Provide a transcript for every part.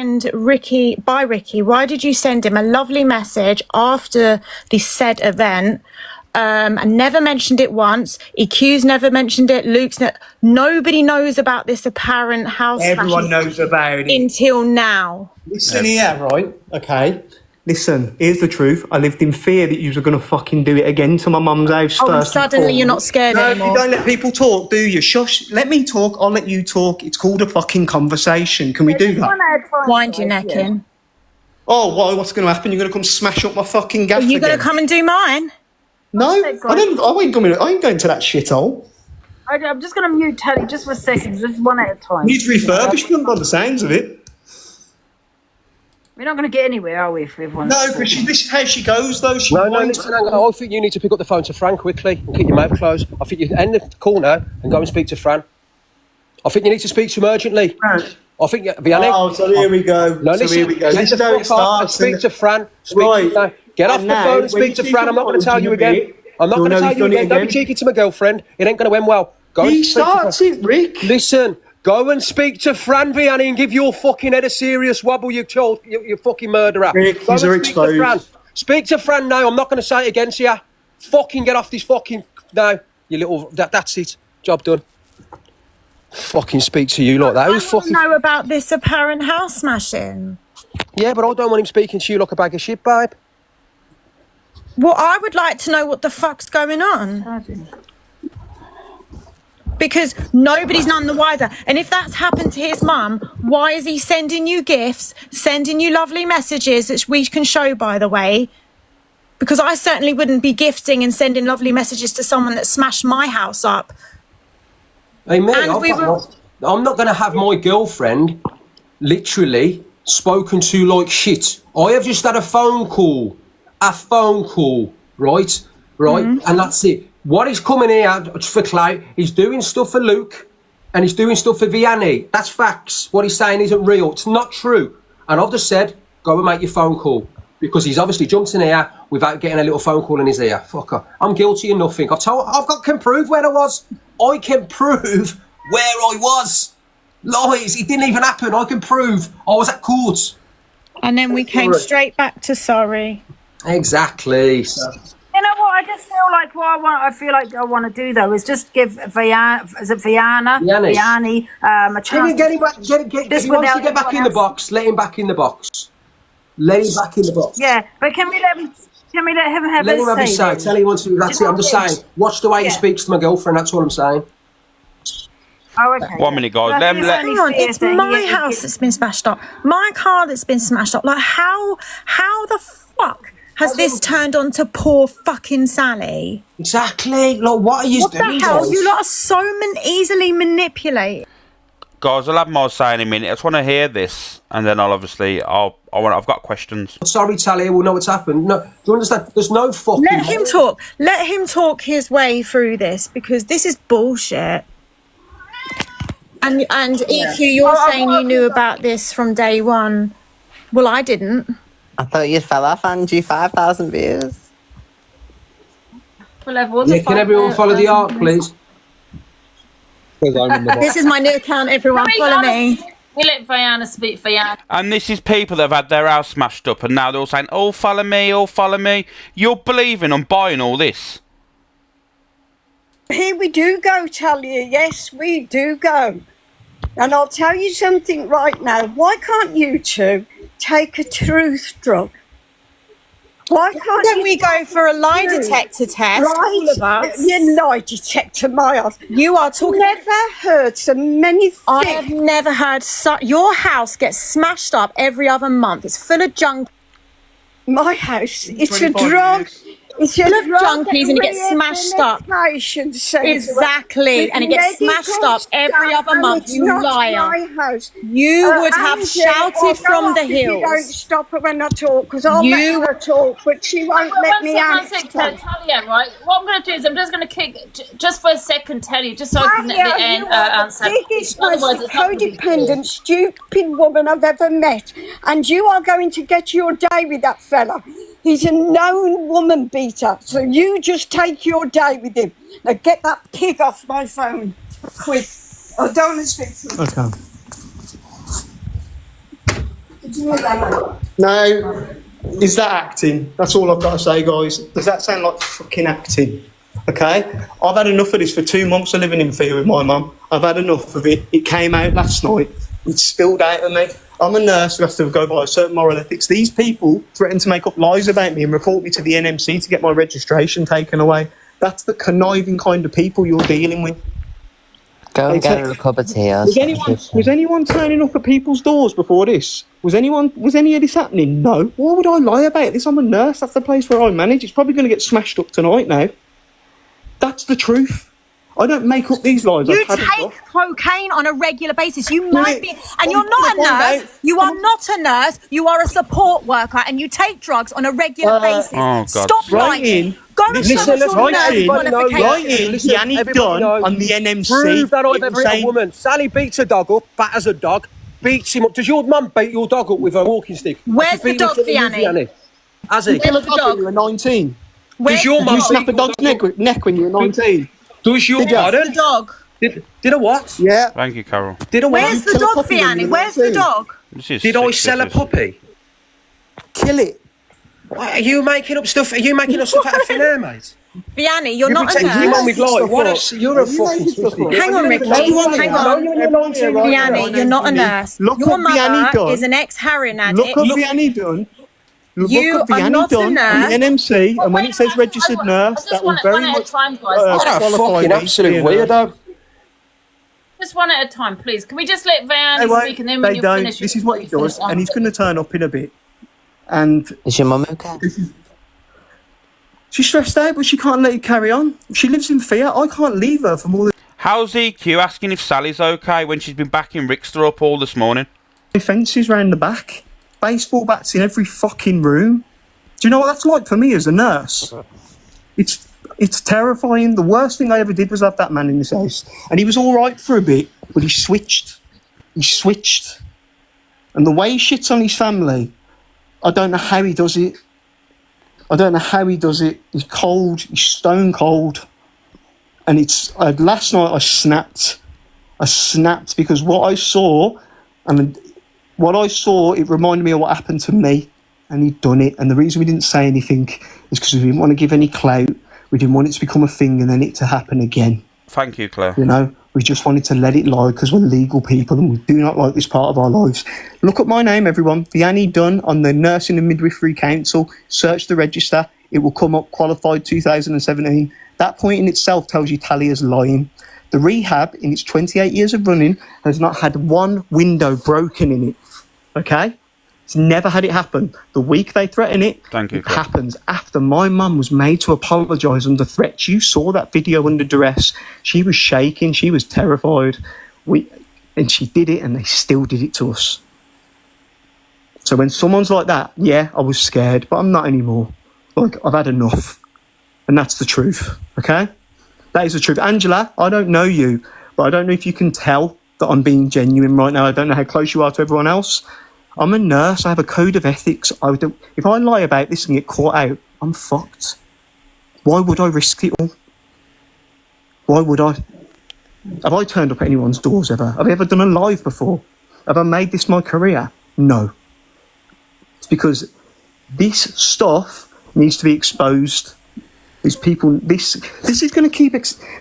send Ricky, why did you send him a lovely message after the said event? And never mentioned it once. EQ's never mentioned it. Nobody knows about this apparent house. Everyone knows about it until now. Listen here, right? Okay. Listen, here's the truth. I lived in fear that you were going to fucking do it again to my mum's house first. Suddenly you're not scared anymore. You don't let people talk, do you? Shush. Let me talk. I'll let you talk. It's called a fucking conversation. Can we do that? Wind your neck in. Oh, what's going to happen? You're going to come smash up my fucking gaff again? Are you going to come and do mine? No, I ain't going to that shithole. I'm just going to mute Teddy just for a second, just one at a time. Needs refurbishment by the sounds of it. We're not going to get anywhere, are we, if everyone's... No, but this is how she goes, though. No, listen, hang on. I think you need to pick up the phone to Fran quickly and keep your mouth closed. I think you end the call now and go and speak to Fran. I think you need to speak to him urgently. Right. I think, Vianney... Oh, so here we go. No, listen, here we go. This is how it starts. Speak to Fran. Get off the phone and speak to Fran. I'm not going to tell you again. I'm not going to tell you again. Don't be cheeky to my girlfriend. It ain't going to end well. He starts it, Rick. Listen... Go and speak to Fran, Vianney, and give your fucking head a serious wobble, you fucking murderer. Rick, these are exposed. Speak to Fran now. I'm not going to say it again to you. Fucking get off this fucking... No, you little... That's it. Job done. Fucking speak to you like that. I don't know about this apparent house smashing. Yeah, but I don't want him speaking to you like a bag of shit, babe. Well, I would like to know what the fuck's going on. Because nobody's none the wiser. And if that's happened to his mum, why is he sending you gifts, sending you lovely messages, which we can show, by the way? Because I certainly wouldn't be gifting and sending lovely messages to someone that smashed my house up. Hey, mate, I'm not going to have my girlfriend literally spoken to like shit. I have just had a phone call, right? And that's it. What he's coming here for clout, he's doing stuff for Luke and he's doing stuff for Vianney. That's facts. What he's saying isn't real. It's not true. And I've just said, go and make your phone call. Because he's obviously jumped in here without getting a little phone call in his ear. Fucker. I'm guilty of nothing. Can prove where I was. I can prove where I was. Lies. It didn't even happen. I can prove I was at court. And then we came straight back to sorry. Exactly. You know what? I just feel like what I want to do though is just give Vianney a chance. If he wants to get back in the box, let him back in the box. Let him back in the box. Yeah, but can we let him have his say? Tell him he wants to. That's it. I'm just saying. Watch the way he speaks to my girlfriend. That's what I'm saying. Oh, okay. 1 minute, guys. Hang on, it's my house that's been smashed up. My car that's been smashed up. Like, how the fuck has this turned on to poor fucking Sally? Exactly. Like, what are you doing? What the hell? You lot are so easily manipulated. Guys, I'll have more say in a minute. I just want to hear this, and then I've got questions. Sorry, Tally, we'll know what's happened. No, do you understand? There's no fucking... Let him talk. Let him talk his way through this, because this is bullshit. And EQ, you're saying you knew about this from day one. Well, I didn't. I thought you fell off Angie, 5,000 views. Can everyone follow the arc, please? This is my new account, everyone. Follow me. We let Vianney speak for Vianney. And this is people that have had their house smashed up, and now they're all saying, oh, follow me, oh, follow me. You're believing and buying all this. Here we do go, tell you. Yes, we do go. And I'll tell you something right now. Why can't you two take a truth drug? Why can't we go for a lie detector test? All of us. You lie detector, my ass. You are talking. I've never heard so many things. I have never heard your house gets smashed up every other month. It's full of junk. My house, it's a drug. It's full of junkies and it gets smashed up. Exactly, and it gets smashed up every other month. You liar. You would have shouted from the hills. You don't stop her when I talk, because I'll let her talk, but she won't let me answer. Talia, right? What I'm going to do is I'm just going to kick, just for a second, tell you, just so I can let the end answer. Biggest, most codependent, stupid woman I've ever met, and you are going to get your day with that fella. He's a known woman beater, so you just take your day with him. Now get that pig off my phone, quick. I don't want to speak to him. Okay. Now, is that acting? That's all I've got to say, guys. Does that sound like fucking acting? Okay? I've had enough of this for 2 months of living in fear with my mum. I've had enough of it. It came out last night. It spilled out of me. I'm a nurse who has to go by a certain moral ethics. These people threaten to make up lies about me and report me to the NMC to get my registration taken away. That's the conniving kind of people you're dealing with. Go and get her a cup of tea. Was anyone turning up at people's doors before this? Was any of this happening? No. Why would I lie about this? I'm a nurse. That's the place where I manage. It's probably going to get smashed up tonight now. That's the truth. I don't make up these lies. You take cocaine on a regular basis. You might be, and you're not a nurse. You are not a nurse. You are a support worker, and you take drugs on a regular basis. Oh, God. Stop lying. Go and show us your nurse qualification. Yanni Dunn on the NMC. Prove that I've ever hit a woman. Sally beats a dog up, batters a dog, beats him up. Does your mum beat your dog up with her walking stick? Where's the dog, Vianney? Has he? Where's the dog? You were 19. Does your mum snap a dog's neck when you were 19? Does your Where's the dog? Did a what? Yeah. Thank you, Carol. Did a what? Where's the dog, Vianney? Where's the dog? Did I sell a puppy? Kill it. What, are you making up stuff? Are you making up stuff out of thin air, mate? Vianney, you're not a Protecting your mum nurse. with lies. What you're a fucking twisty. Hang on, Ricky. Hang on. Vianney, you're not a nurse. Your mother is an ex-heroin addict. Look at Vianney Dunn. You are not a nurse. On the NMC, and when it says registered nurse, that will very much What a fucking absolute weirdo. Just one at a time, please. Can we just let Vianney speak and then when you finish... This is what he does, and he's going to turn up in a bit. And is your mum okay? She's stressed out, but she can't let it carry on. She lives in fear. I can't leave her for more than... How's EQ asking if Sally's okay when she's been backing Rickster up all this morning? Fences round the back. Baseball bats in every fucking room. Do you know what that's like for me as a nurse? It's terrifying. The worst thing I ever did was have that man in this house. And he was all right for a bit, but he switched. And the way he shits on his family, I don't know how he does it. He's cold. He's stone cold. And last night I snapped because what I saw, it reminded me of what happened to me, and he'd done it. And the reason we didn't say anything is because we didn't want to give any clout. We didn't want it to become a thing and then it to happen again. Thank you, Claire. You know, we just wanted to let it lie because we're legal people and we do not like this part of our lives. Look at my name, everyone. Vianney Dunn on the Nursing and Midwifery Council. Search the register. It will come up qualified 2017. That point in itself tells you Talia's lying. The rehab, in its 28 years of running, has not had one window broken in it. Okay? It's never had it happen. The week they threaten it, it happens after my mum was made to apologise under threats. You saw that video under duress. She was shaking. She was terrified. And she did it, and they still did it to us. So when someone's like that, yeah, I was scared, but I'm not anymore. Like, I've had enough. And that's the truth, okay? That is the truth. Angela, I don't know you, but I don't know if you can tell that I'm being genuine right now. I don't know how close you are to everyone else. I'm a nurse. I have a code of ethics. If I lie about this and get caught out, I'm fucked. Why would I risk it all? Why would I? Have I turned up at anyone's doors ever? Have I ever done a live before? Have I made this my career? No. It's because this stuff needs to be exposed. These people, this is going to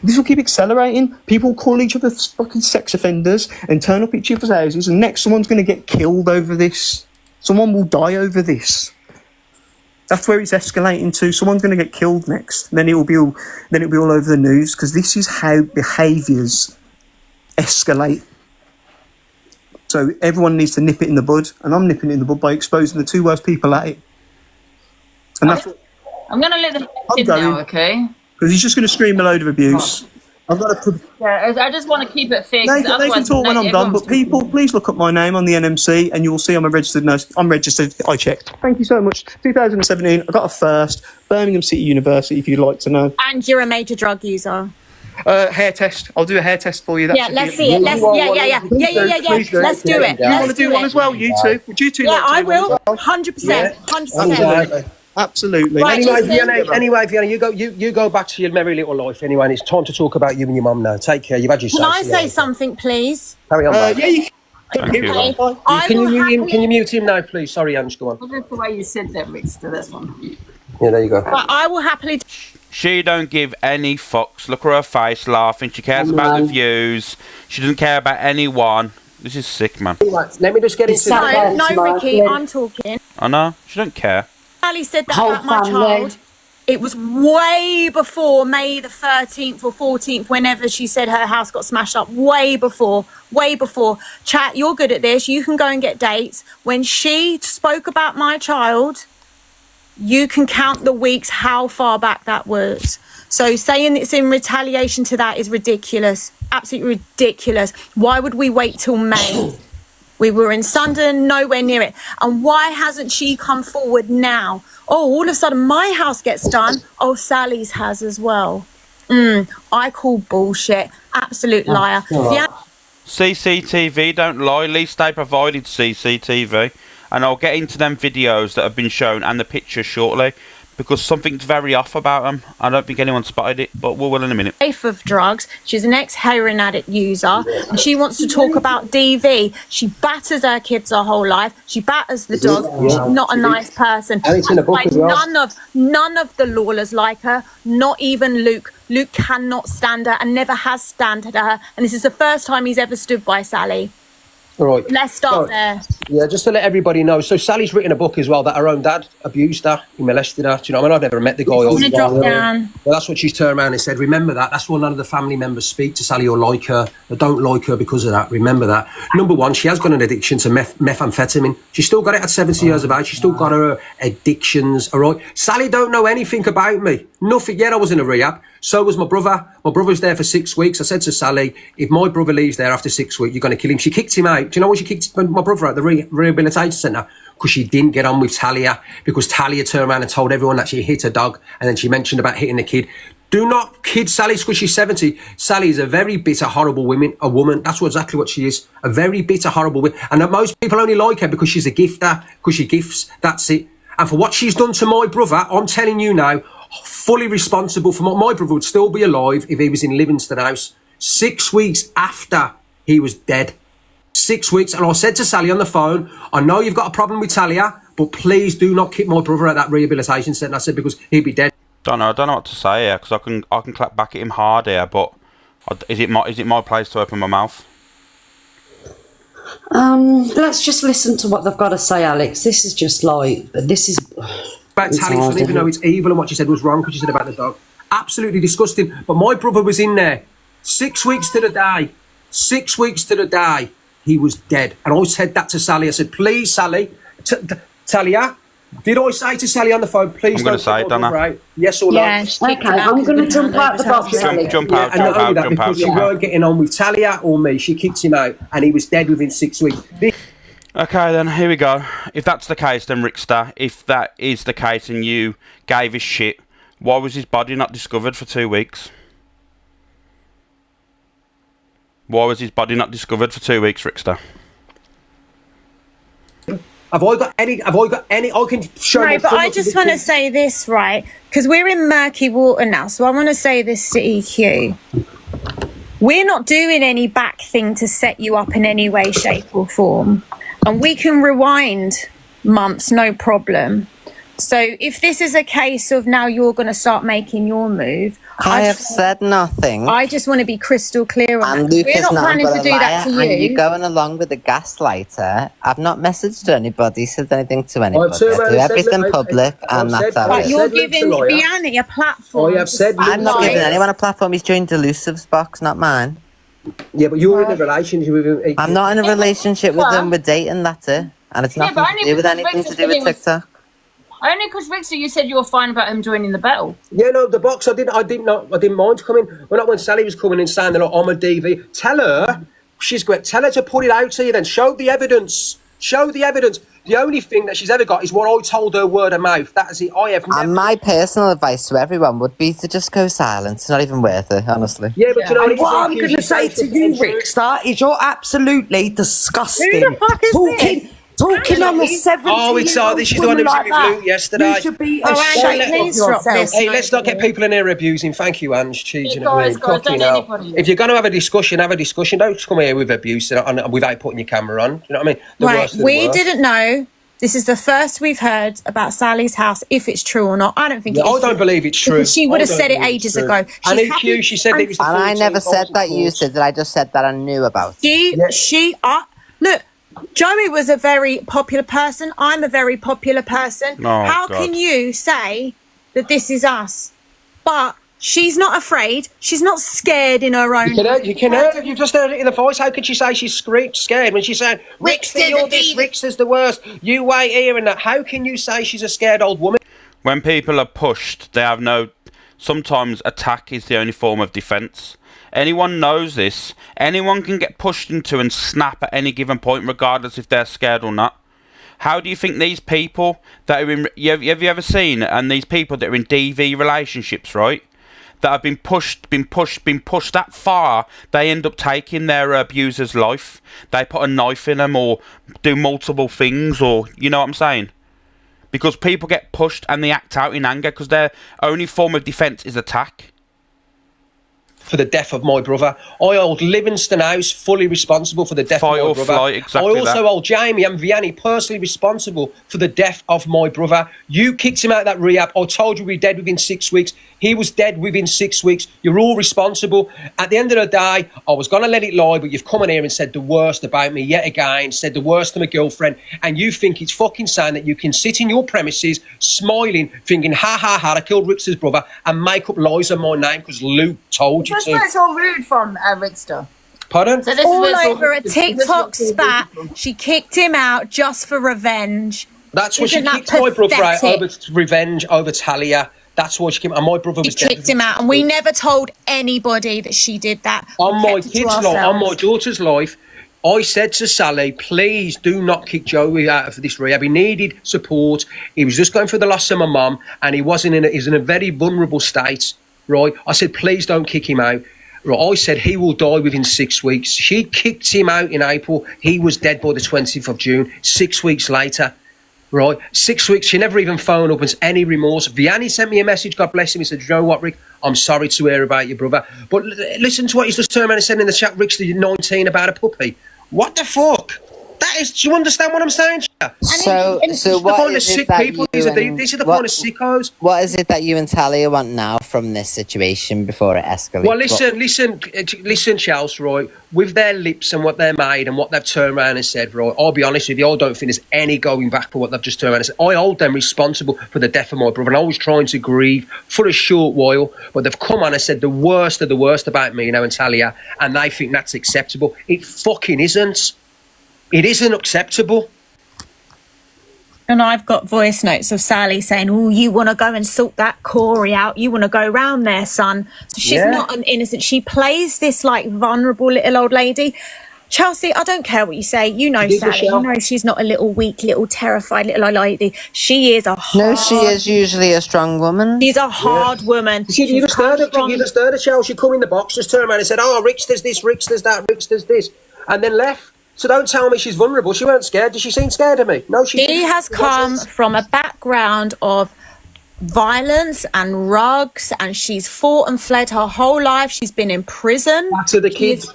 this will keep accelerating. People call each other fucking sex offenders and turn up at each other's houses, and next someone's going to get killed over this. Someone will die over this. That's where it's escalating to. Someone's going to get killed next. Then it'll be all over the news because this is how behaviours escalate. So everyone needs to nip it in the bud, and I'm nipping it in the bud by exposing the two worst people at it. And that's what. I'm going to let them in now, okay? Because he's just going to scream a load of abuse. I've got to... Yeah, I just want to keep it fair. They can talk when I'm done, but people, please look up my name on the NMC and you'll see I'm a registered nurse. I'm registered. I checked. Thank you so much. 2017, I got a first. Birmingham City University, if you'd like to know. And you're a major drug user. Hair test. I'll do a hair test for you. Yeah, let's see it. Let's Let's do it. You want to do one as well, you two? Would you two? Yeah, I will. 100%. 100%. Absolutely. Right, anyway, Vienna, you go back to your merry little life anyway, and it's time to talk about you and your mum now. Take care. You've had your say. Can I say something, please? Carry on, yeah, Thank you. Okay. Can you mute him now, please? Sorry, Ange, go on. Well, that's the way you said that, Rickster. That's one. Yeah, there you go. But I will happily. She don't give any fucks. Look at her face, laughing. She cares about the views. She doesn't care about anyone. This is sick, man. Right, let me just get into that. No, Ricky, I'm talking. I know. She don't care. Ali said that about my child. It was way before May the 13th or 14th, whenever she said her house got smashed up. Way before. Chat, you're good at this. You can go and get dates. When she spoke about my child, you can count the weeks how far back that was. So saying it's in retaliation to that is ridiculous. Absolutely ridiculous. Why would we wait till May? We were in Sunderland, nowhere near it. And why hasn't she come forward now? Oh, all of a sudden my house gets done. Oh, Sally's has as well. I call bullshit. Absolute liar. CCTV don't lie. At least they provided CCTV. And I'll get into them videos that have been shown and the pictures shortly, because something's very off about them. I don't think anyone spotted it, but we will in a minute. Safe of drugs. She's an ex-heroin addict user, and she wants to talk about DV. She batters her kids her whole life. She batters the dog. She's not a nice person. And it's in a book as well. None of the Lawlers like her. Not even Luke. Luke cannot stand her and never has standed her. And this is the first time he's ever stood by Sally. All right. Let's start there. Yeah, just to let everybody know. So Sally's written a book as well that her own dad abused her, he molested her. Do you know what I mean? I've never met the guy. I'm going to drop down. Well, that's what she's turned around and said. Remember that. That's why none of the family members speak to Sally or like her. They don't like her because of that. Remember that. Number one, she has got an addiction to methamphetamine. She's still got it at 70 years of age. She's still got her addictions, all right? Sally don't know anything about me. Nothing yet. I was in a rehab. So was my brother. My brother was there for 6 weeks. I said to Sally, if my brother leaves there after 6 weeks, you're going to kill him. She kicked him out. Do you know why she kicked my brother out? The rehabilitation centre? Because she didn't get on with Talia. Because Talia turned around and told everyone that she hit a dog. And then she mentioned about hitting the kid. Do not kid Sally because she's 70. Sally is a very bitter, horrible woman. That's exactly what she is. A very bitter, horrible woman. And that most people only like her because she's a gifter. Because she gifts. That's it. And for what she's done to my brother, I'm telling you now, fully responsible for my brother would still be alive if he was in Livingston House 6 weeks after he was dead. 6 weeks. And I said to Sally on the phone, I know you've got a problem with Talia, but please do not kick my brother at that rehabilitation centre. I said, because he'd be dead. I don't know what to say here, because I can clap back at him hard here, but is it my place to open my mouth? Let's just listen to what they've got to say, Alex. This is just like, About Talia, even though it's evil and what she said was wrong because she said about the dog. Absolutely disgusting. But my brother was in there 6 weeks to the day. 6 weeks to the day, he was dead. And I said that to Sally. I said, please, Sally, Talia, did I say to Sally on the phone, please I'm going to say it, don't I? Yes or no? Yeah, okay, I'm going to jump out the box, Alex. Jump out, because she weren't getting on with Talia or me. She kicked him out and he was dead within 6 weeks. Okay, then, here we go. If that's the case, then, Rickster, if that is the case and you gave his shit, why was his body not discovered for 2 weeks? Why was his body not discovered for 2 weeks, Rickster? Have I got any? I can show. No, but I just want to say this, right? Because we're in murky water now, so I want to say this to EQ. We're not doing any back thing to set you up in any way, shape or form. And we can rewind months, no problem. So if this is a case of now you're going to start making your move, I have said nothing. I just want to be crystal clear on And that. Luke We're is not not planning but to a do that to liar, and you. you're going along with the gaslighter. I've not messaged anybody, said anything to anybody. I do everything public, and that's how it is. You're giving Vianney a platform. I have said I'm not giving anyone a platform. He's joined Elusive's box, not mine. Yeah, but you're in a relationship with him. I'm not in a relationship with him. We're dating, that's it. And it's nothing to do with anything to do with TikTok. Only because Rickster, you said you were fine about him joining the battle. Yeah, no, the box. I didn't mind coming. When Sally was coming and saying that I'm a DV, tell her Tell her to put it out to you. Then show the evidence. Show the evidence. The only thing that she's ever got is what I told her word of mouth. That is it. I have never. And my personal advice to everyone would be to just go silent. It's not even worth it, honestly. Yeah, but you know what I'm going to say to you, Rickster, is you're absolutely disgusting. Who the fuck is Talking on the 70 Oh, it's this is the one who was in with Luke yesterday. You should be Oh, ashamed Ange, of please drop yourself. this. Hey, let's not get people in here abusing. Thank you, Ange. Jeez, you know what I mean? Guys, don't Fucking hell. anybody. If you're going to have a discussion, have a discussion. Don't come here with abuse without putting your camera on. You know what I mean? The Right, worst of the we worst. didn't know. This is the first we've heard about Sally's house, if it's true or not. I don't think Yeah, it is I don't true. believe it's true. Because she would I have don't said it believe it's ages true. ago. And She's EQ, she said it was the And I never 14th said that you course. said it. I just said that I knew about it. Look, Joey was a very popular person. I'm a very popular person. Oh, How God. can you say that this is us? But she's not afraid. She's not scared in her own. You can hear it. You've just heard it in the voice. How could she say she's scared when she's saying, Rickster, you're this, Rickster's the worst. You wait here and that. How can you say she's a scared old woman? When people are pushed, they have no... Sometimes attack is the only form of defence. Anyone knows this. Anyone can get pushed into and snap at any given point, regardless if they're scared or not. How do you think these people that are in... Have you ever seen... And these people that are in DV relationships, right? That have been pushed that far, they end up taking their abuser's life. They put a knife in them or do multiple things, or... You know what I'm saying? Because people get pushed and they act out in anger because their only form of defence is attack. For the death of my brother. I hold Livingston House fully responsible for the death Fight of my or brother. flight, exactly I also that. hold Jamie and Vianney personally responsible for the death of my brother. You kicked him out of that rehab. I told you we'd be dead within 6 weeks. He was dead within 6 weeks. You're all responsible. At the end of the day, I was going to let it lie, but you've come in here and said the worst about me yet again, said the worst to my girlfriend, and you think it's fucking saying that you can sit in your premises smiling, thinking, ha, ha, ha, I killed Rickster's brother, and make up lies on my name because Luke told you That's to. where it's all rude from Rickster. Pardon? So this All is where it's over a this is where TikTok it's all spat. rude from. She kicked him out just for revenge. That's why she Isn't that kicked my brother out pathetic? over revenge, over Talia. That's why she came. And my brother She was dead. kicked him out, and we never told anybody that she did that. On We my kept it to kids' life, on ourselves. my daughter's life, I said to Sally, please do not kick Joey out of this rehab. He needed support. He was just going through the loss of my mum, and he was in a very vulnerable state, right? I said, please don't kick him out. Right, I said he will die within 6 weeks. She kicked him out in April. He was dead by the 20th of June. 6 weeks later, right? 6 weeks. She never even phoned up and any remorse. Vianney sent me a message. God bless him. He said, you know what, Rick? I'm sorry to hear about your brother. But listen to what he's just turned around and said in the chat. Rick's 19 about a puppy. What the fuck? That is. Do you understand what I'm saying? So The what kind of is it sick that people. you These are the kind of sickos. What is it that you and Talia want now from this situation before it escalates? Well, listen, Chelsea, right? With their lips and what they're made and what they've turned around and said, right? I'll be honest with you, I don't think there's any going back for what they've just turned around and said. I hold them responsible for the death of my brother, and I was trying to grieve for a short while, but they've come on and said the worst of the worst about me, and Talia, and they think that's acceptable. It fucking isn't. It isn't acceptable. And I've got voice notes of Sally saying, oh, you want to go and sort that Corey out. You want to go round there, son. So she's not an innocent. She plays this like vulnerable little old lady. Chelsea, I don't care what you say. You know Sally. You know she's not a little weak, little terrified little old lady. She is a hard... No, she is usually a strong woman. She's a hard woman. You just heard her, Chelsea come in the box, just turned around and said, oh, Rick's there's this, Rick's there's that, Rick's there's this, and then left. So don't tell me she's vulnerable. She weren't scared. Did she seem scared of me? No, she has come from a background of violence and rugs, and she's fought and fled her whole life. She's been in prison. Batter the kids.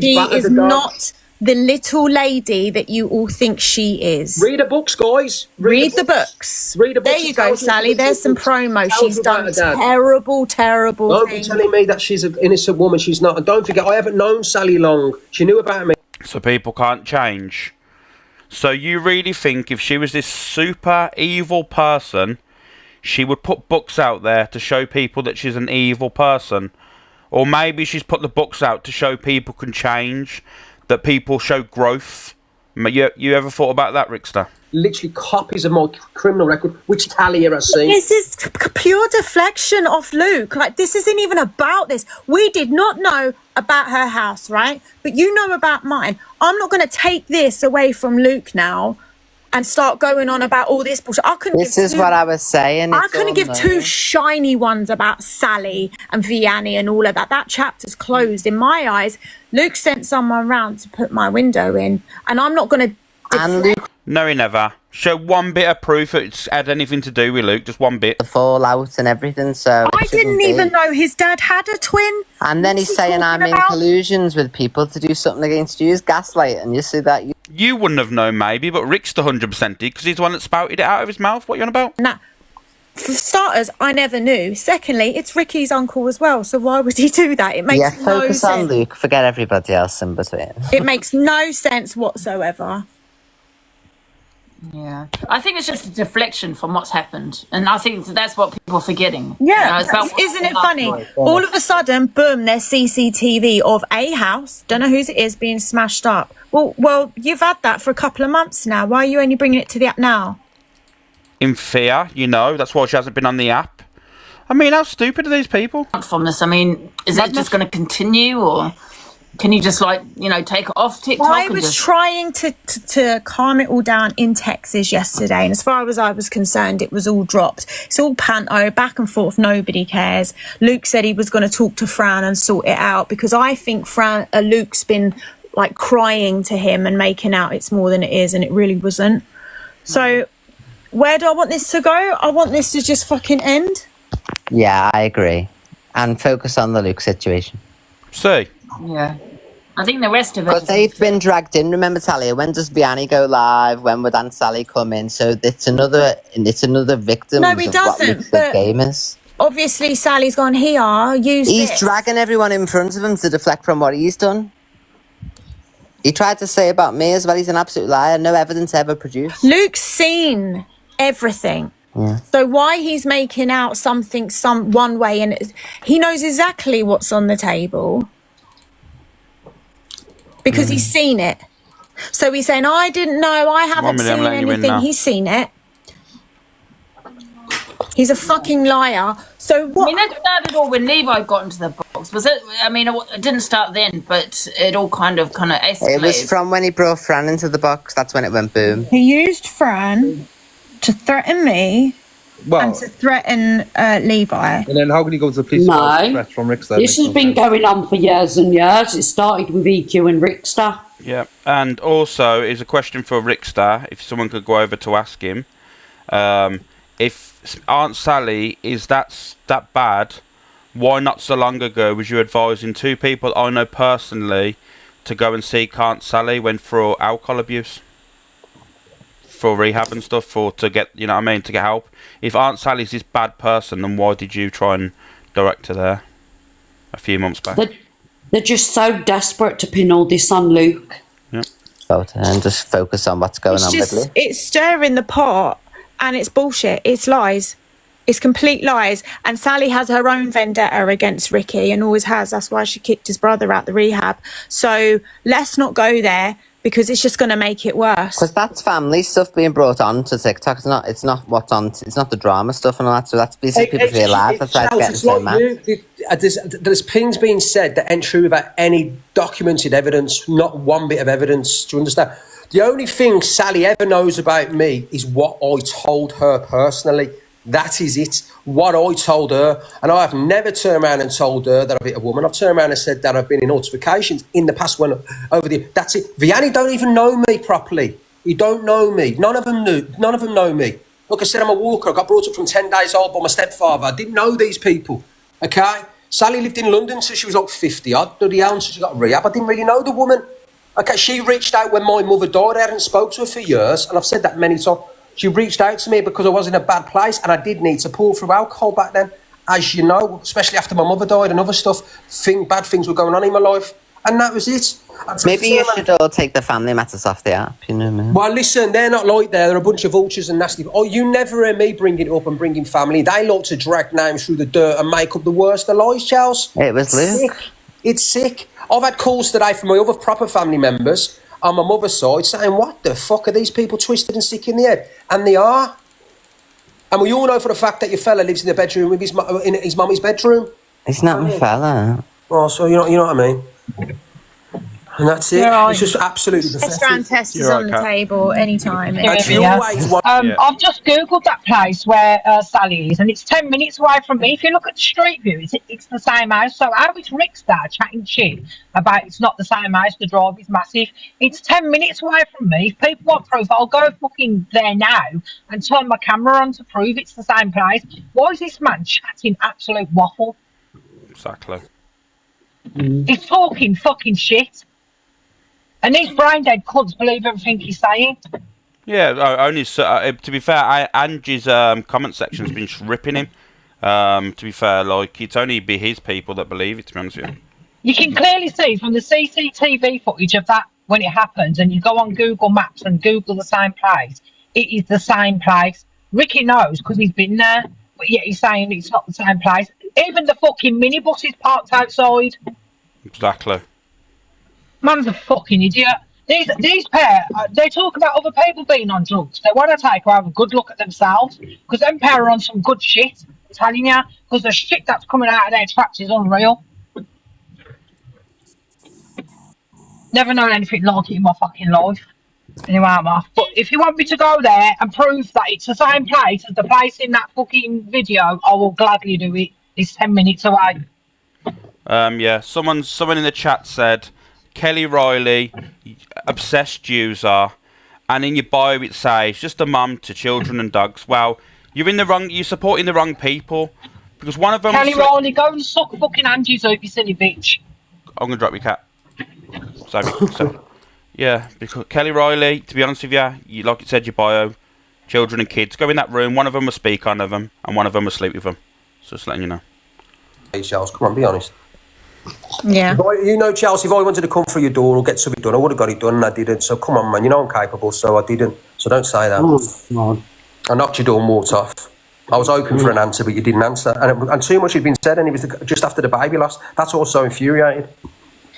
She is not the little lady that you all think she is. Read the books, guys. Read the books. Read the books. There you go, Sally. There's some promo. She's done terrible Don't be telling me that she's an innocent woman. She's not. And don't forget, I haven't known Sally long. She knew about me. So people can't change. So you really think if she was this super evil person, she would put books out there to show people that she's an evil person? Or maybe she's put the books out to show people can change, that people show growth? You ever thought about that, Rickster? Literally copies of my criminal record, which Talia has seen. This is pure deflection off Luke. Like, this isn't even about this. We did not know about her house, right? But you know about mine. I'm not going to take this away from Luke now and start going on about all this bullshit. This is what I was saying. I couldn't give two shiny ones about Sally and Vianney and all of that. That chapter's closed in my eyes. Luke sent someone round to put my window in, and I'm not going to... No, he never. Show one bit of proof it's had anything to do with Luke, just one bit. The fallout and everything, so I didn't even know his dad had a twin. And then he's saying I'm in collusions with people to do something against you. Is gaslighting. You see that? You wouldn't have known maybe, but Rick's the 100% did because he's the one that spouted it out of his mouth. What are you on about? Nah. For starters, I never knew. Secondly, it's Ricky's uncle as well, so why would he do that? It makes no focus sense. on Luke. Forget everybody else in between. It makes no sense whatsoever. Yeah, I think it's just a deflection from what's happened, and I think that's what people are forgetting. Yeah, isn't it funny? All of a sudden, boom, there's CCTV of a house, don't know whose it is, being smashed up. Well, you've had that for a couple of months now. Why are you only bringing it to the app now? In fear, that's why she hasn't been on the app. I mean, how stupid are these people? From this, I mean, is that just going to continue, or can you just take it off TikTok? I was trying to calm it all down in Texas yesterday, and as far as I was concerned, it was all dropped. It's all panto, back and forth, nobody cares. Luke said he was going to talk to Fran and sort it out, because I think Luke's been like crying to him and making out it's more than it is, and it really wasn't. So where do I want this to go? I want this to just fucking end. Yeah, I agree. And focus on the Luke situation. See? Yeah. I think the rest of it... Because they've been dragged in. Remember, Talia, when does Vianney go live? When would Aunt Sally come in? So it's another victim no, he doesn't, but game is. Obviously Sally's gone here, He's dragging everyone in front of him to deflect from what he's done. He tried to say about me as well, he's an absolute liar. No evidence ever produced. Luke's seen everything. Yeah. So why he's making out something one way, and he knows exactly what's on the table because he's seen it. So he's saying, I didn't know, I haven't seen anything. He's seen it. He's a fucking liar. So what? I mean, that started all when Levi got into the box. Was it? I mean, it didn't start then, but it all kind of escalated. It was from when he brought Fran into the box. That's when it went boom. He used Fran to threaten me and to threaten Levi. And then how can he go to the police? No, from Rickster? This has been going on for years and years. It started with EQ and Rickster. Yeah, and also is a question for Rickster, if someone could go over to ask him. If Aunt Sally is that bad, why not so long ago was you advising two people I know personally to go and seek Aunt Sally when through alcohol abuse? For rehab and stuff, to get, to get help. If Aunt Sally's this bad person, then why did you try and direct her there a few months back? They're just so desperate to pin all this on Luke. Yeah. And just focus on what's going on with Luke. It's stirring the pot, and it's bullshit. It's lies. It's complete lies. And Sally has her own vendetta against Ricky and always has. That's why she kicked his brother out the rehab. So let's not go there, because it's just going to make it worse. Because that's family stuff being brought on to TikTok. It's not what's on. It's not the drama stuff and all that. So that's basically people feel alive. That's why it's getting so mad. There's things being said that ain't true without any documented evidence. Not one bit of evidence. Do you understand? The only thing Sally ever knows about me is what I told her personally. That is it. What I told her. And I have never turned around and told her that I've hit a woman. I've turned around and said that I've been in altercations in the past that's it. Vianney don't even know me properly. He don't know me. None of them know me. Like I said, I'm a walker. I got brought up from 10 days old by my stepfather. I didn't know these people. Okay? Sally lived in London since she was like 50 odd. Bloody hell, until she got rehab. I didn't really know the woman. Okay, she reached out when my mother died. I hadn't spoke to her for years, and I've said that many times. She reached out to me because I was in a bad place, and I did need support through alcohol back then. As you know, especially after my mother died and other stuff, bad things were going on in my life, and that was it. Maybe you should all take the family matters off the app, you know what I mean? Well, listen, they're not like that. They're a bunch of vultures and nasty. Oh, you never hear me bringing it up and bringing family. They like to drag names through the dirt and make up the worst of lies, Charles. It was Luke. It's sick. I've had calls today from my other proper family members on my mother's side saying, what the fuck are these people twisted and sick in the head? And they are. And we all know for a fact that your fella lives in the bedroom with in his mummy's bedroom. He's not my fella. Oh, so you know what I mean? And that's it. Yeah, It's just absolutely Strand pathetic. test is You're on right, the Kat. table anytime. And she always wants... Yeah. I've just googled that place where Sally is, and it's 10 minutes away from me. If you look at the street view, it's the same house. So how is Rick's dad chatting shit about it's not the same house, the drive is massive? It's 10 minutes away from me. If people want proof, I'll go fucking there now and turn my camera on to prove it's the same place. Why is this man chatting absolute waffle? Exactly. He's talking fucking shit. And these brain dead cunts believe everything he's saying. Yeah, only to be fair, Angie's comment section's been ripping him. To be fair, like it's only be his people that believe it. To be honest with you. You can clearly see from the CCTV footage of that when it happens, and you go on Google Maps and Google the same place. It is the same place. Ricky knows because he's been there, but yet he's saying it's not the same place. Even the fucking minibus is parked outside. Exactly. Man's a fucking idiot. These pair, they talk about other people being on drugs. They want to take or have a good look at themselves because them pair are on some good shit. I'm telling you, because the shit that's coming out of their traps is unreal. Never known anything like it in my fucking life. Anyway, I'm off. But if you want me to go there and prove that it's the same place as the place in that fucking video, I will gladly do it. It's 10 minutes away. Yeah. Someone in the chat said Kelly Riley, obsessed user, and in your bio it says just a mum to children and dogs. Well, you're in the wrong. You're supporting the wrong people because one of them. Kelly Riley, go and suck fucking Angie's up, you silly bitch. I'm gonna drop your cat. So, yeah, because Kelly Riley, to be honest with you, like it said, your bio, children and kids, go in that room. One of them will speak on them, and one of them will sleep with them. So just letting you know. Hey, Charles, come on, be honest. Yeah. You know, Chelsea, if I wanted to come through your door or get something done, I would have got it done, and I didn't. So come on, man, you know I'm capable, so I didn't. So don't say that. God. I knocked your door and walked off. I was hoping for an answer, but you didn't answer. And too much had been said, and it was just after the baby lost. That's all so infuriating.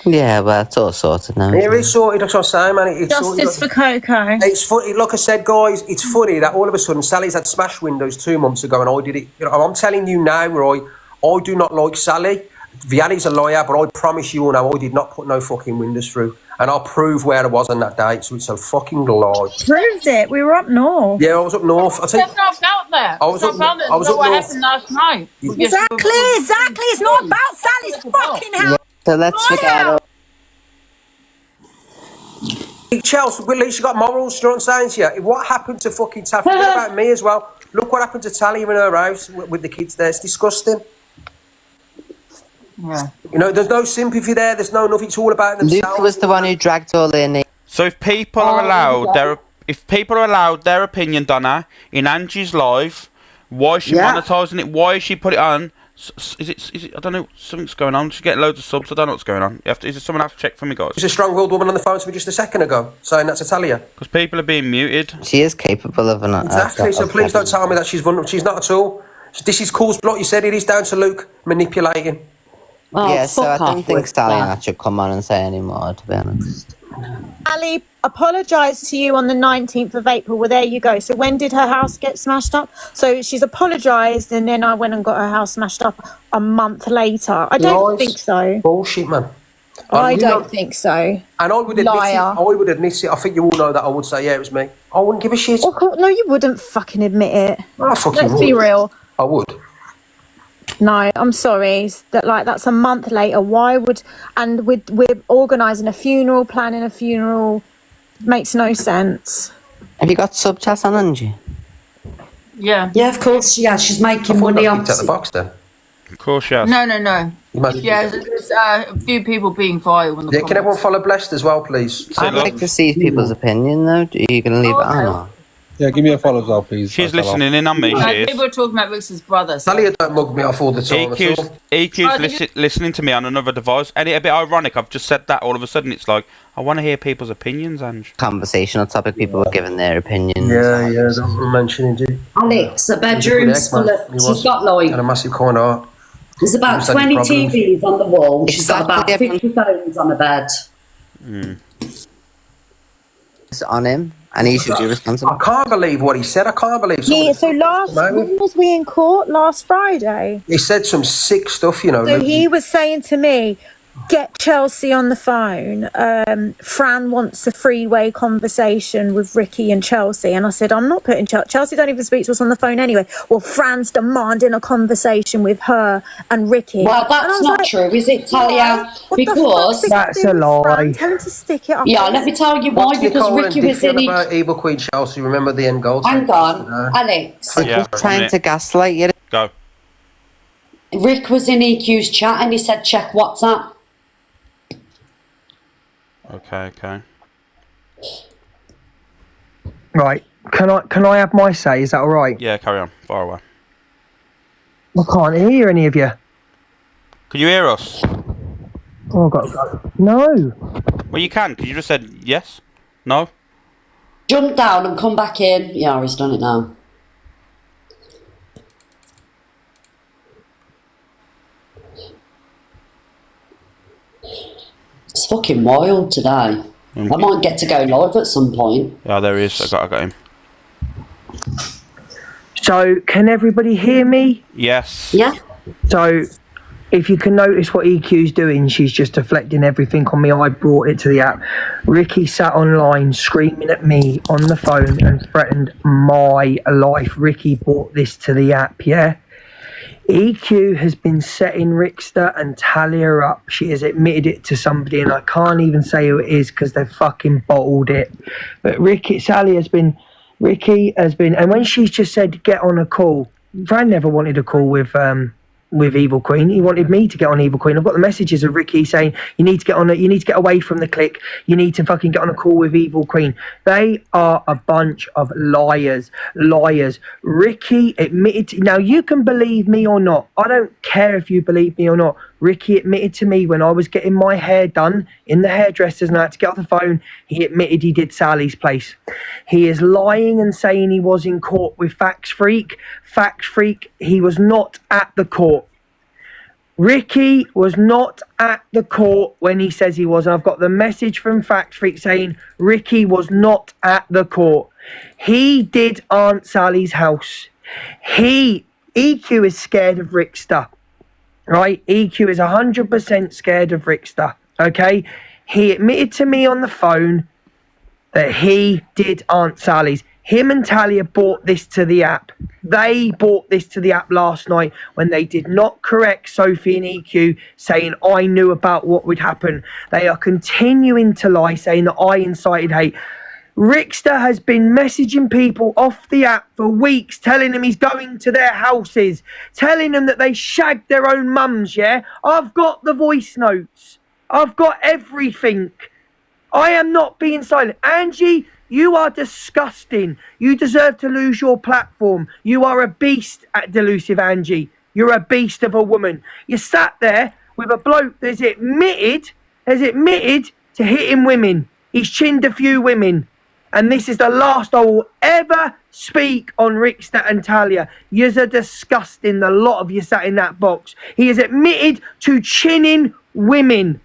Yeah, well, it's all sorted now. It is sorted, that's what I'm saying, man. It's Justice sorted. for Coco. It's funny, like I said, guys, it's funny that all of a sudden Sally's had smashed windows 2 months ago and I did it. You know, I'm telling you now, Roy, I do not like Sally. Vianney's a liar, but I promise you all now, I did not put no fucking windows through. And I'll prove where I was on that day, so it's a fucking lie. Proved it. We were up north. Yeah, I was up north. There's not about there. I was up about it. I was up what north. happened last night. Exactly. It's not about Sally's fucking house. So let's forget all. Chelsea, well, at least you got morals, you know what I'm saying to you? What happened to fucking Taff? Forget about me as well. Look what happened to Talia in her house with the kids there. It's disgusting. Yeah. You know, there's no sympathy there. There's no nothing. It's all about themselves. Luke was the one who dragged all in. So if people are allowed their opinion, Donna, in Angie's live, why is she monetising it? Why is she put it on? Is it? I don't know. Something's going on. She's getting loads of subs. I don't know what's going on. Is there someone have to check for me, guys? There's a strong-willed woman on the phone to me just a second ago saying that's Talia. Because people are being muted. She is capable of an. Exactly. So please don't tell me that she's vulnerable. She's not at all. This is caused, like you said, it is down to Luke manipulating. Oh, Yeah, so I fuck don't off think with Sally that. should come on and say any more, to be honest. Ali apologised to you on the 19th of April. Well, there you go. So when did her house get smashed up? So she's apologised, and then I went and got her house smashed up a month later. I don't think so. Bullshit, man. I don't think so. And I would admit it. I would admit it. I think you all know that I would say, yeah, it was me. I wouldn't give a shit. Oh, no, you wouldn't fucking admit it. I fucking Let's would. be real. I would. No, I'm sorry. That's a month later. Why would... And we're organising a funeral, planning a funeral. Makes no sense. Have you got sub chat on Angie? Yeah. Yeah, of course she has. She's making I money thought off. that at the box then. Of course, yes. No. Yeah, There's a few people being vile in the can everyone follow Blessed as well, please? I'd like to see people's opinion, though. Are you going to leave it on? Or? Yeah, give me a follow as well, please. She's listening in on me, she is. People are talking about Rick's brother. So. Talia don't mug me off all the time at all. EQ's listening to me on another device. And it's a bit ironic, I've just said that all of a sudden. It's like, I want to hear people's opinions, Ange. Conversational topic, people were giving their opinions. Yeah, don't mention it. Alex, the bedroom's full of... She's got like... And a massive corner. There's about 20 TVs on the wall. She's got about 50 phones on the bed. It's on him, and he should be responsible. I can't believe what he said. I can't believe Yeah, so when was we in court? Last Friday. He said some sick stuff, you know. So he was saying to me, get Chelsea on the phone. Fran wants a three-way conversation with Ricky and Chelsea. And I said, I'm not putting Chelsea don't even speak to us on the phone anyway. Well, Fran's demanding a conversation with her and Ricky. Well, that's not true, is it, Talia? Because That's a lie. Tell him to stick it up. Yeah, let me tell you why. What's Because Nicole Ricky and was Dicky in on it. about Evil Queen Chelsea? Remember the end goal? Hang on, Alex. Yeah, Trying to gaslight you. go. Rick was in EQ's chat and he said check WhatsApp. Okay. Right. Can I have my say? Is that all right? Yeah, carry on. Far away. I can't hear any of you. Can you hear us? Oh, I've got to go. No. Well, you can, because you just said yes. No? Jump down and come back in. Yeah, he's done it now. It's fucking wild today. I might get to go live at some point. Yeah, there he is. I got him. So, can everybody hear me? Yes. Yeah. So, if you can notice what EQ's doing, she's just deflecting everything on me. I brought it to the app. Ricky sat online screaming at me on the phone and threatened my life. Ricky brought this to the app, yeah? EQ has been setting Rickster and Talia up. She has admitted it to somebody, and I can't even say who it is because they've fucking bottled it. But Ricky has been, and when she's just said get on a call, Fran never wanted a call with Evil Queen. He wanted me to get on Evil Queen. I've got the messages of Ricky saying you need to get on it, you need to get away from the clique, you need to fucking get on a call with Evil Queen. They are a bunch of liars. Ricky admitted to, now you can believe me or not, I don't care if you believe me or not, Ricky admitted to me when I was getting my hair done in the hairdressers and I had to get off the phone, he admitted he did Sally's place. He is lying and saying he was in court with Facts Freak. Facts Freak, he was not at the court. Ricky was not at the court when he says he was. And I've got the message from Facts Freak saying Ricky was not at the court. He did Aunt Sally's house. EQ is scared of Rickster. Right? EQ is 100% scared of Rickster. Okay? He admitted to me on the phone that he did Aunt Sally's. Him and Talia brought this to the app. They brought this to the app last night when they did not correct Sophie and EQ, saying I knew about what would happen. They are continuing to lie, saying that I incited hate. Rickster has been messaging people off the app for weeks, telling them he's going to their houses, telling them that they shagged their own mums, yeah? I've got the voice notes. I've got everything. I am not being silent. Angie, you are disgusting. You deserve to lose your platform. You are a beast at Delusive Angie. You're a beast of a woman. You sat there with a bloke that's admitted to hitting women. He's chinned a few women. And this is the last I will ever speak on Rickster and Talia. Yous are disgusting, the lot of you sat in that box. He has admitted to chinning women.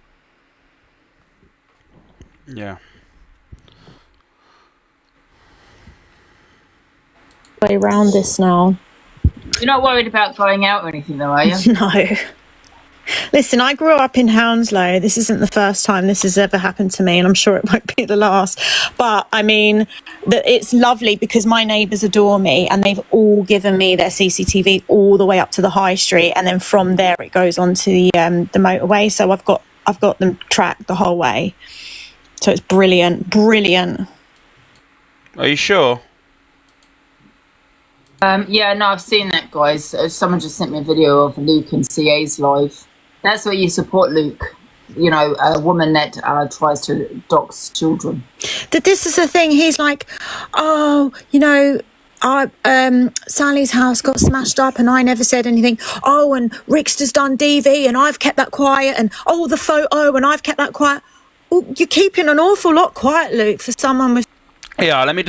Yeah. Way around this now. You're not worried about going out or anything, though, are you? No. Listen, I grew up in Hounslow. This isn't the first time this has ever happened to me, and I'm sure it won't be the last. But I mean, it's lovely because my neighbours adore me, and they've all given me their CCTV all the way up to the high street, and then from there it goes on to the motorway. So I've got them tracked the whole way. So it's brilliant. Are you sure? Yeah, no, I've seen that, guys. Someone just sent me a video of Luke and CA's live. That's where you support Luke. You know, a woman that tries to dox children. This is the thing. He's like, oh, you know, Sally's house got smashed up and I never said anything. Oh, and Rickster's done DV and I've kept that quiet. And oh, the photo and I've kept that quiet. Well, you're keeping an awful lot quiet, Luke, for someone with... Yeah, let me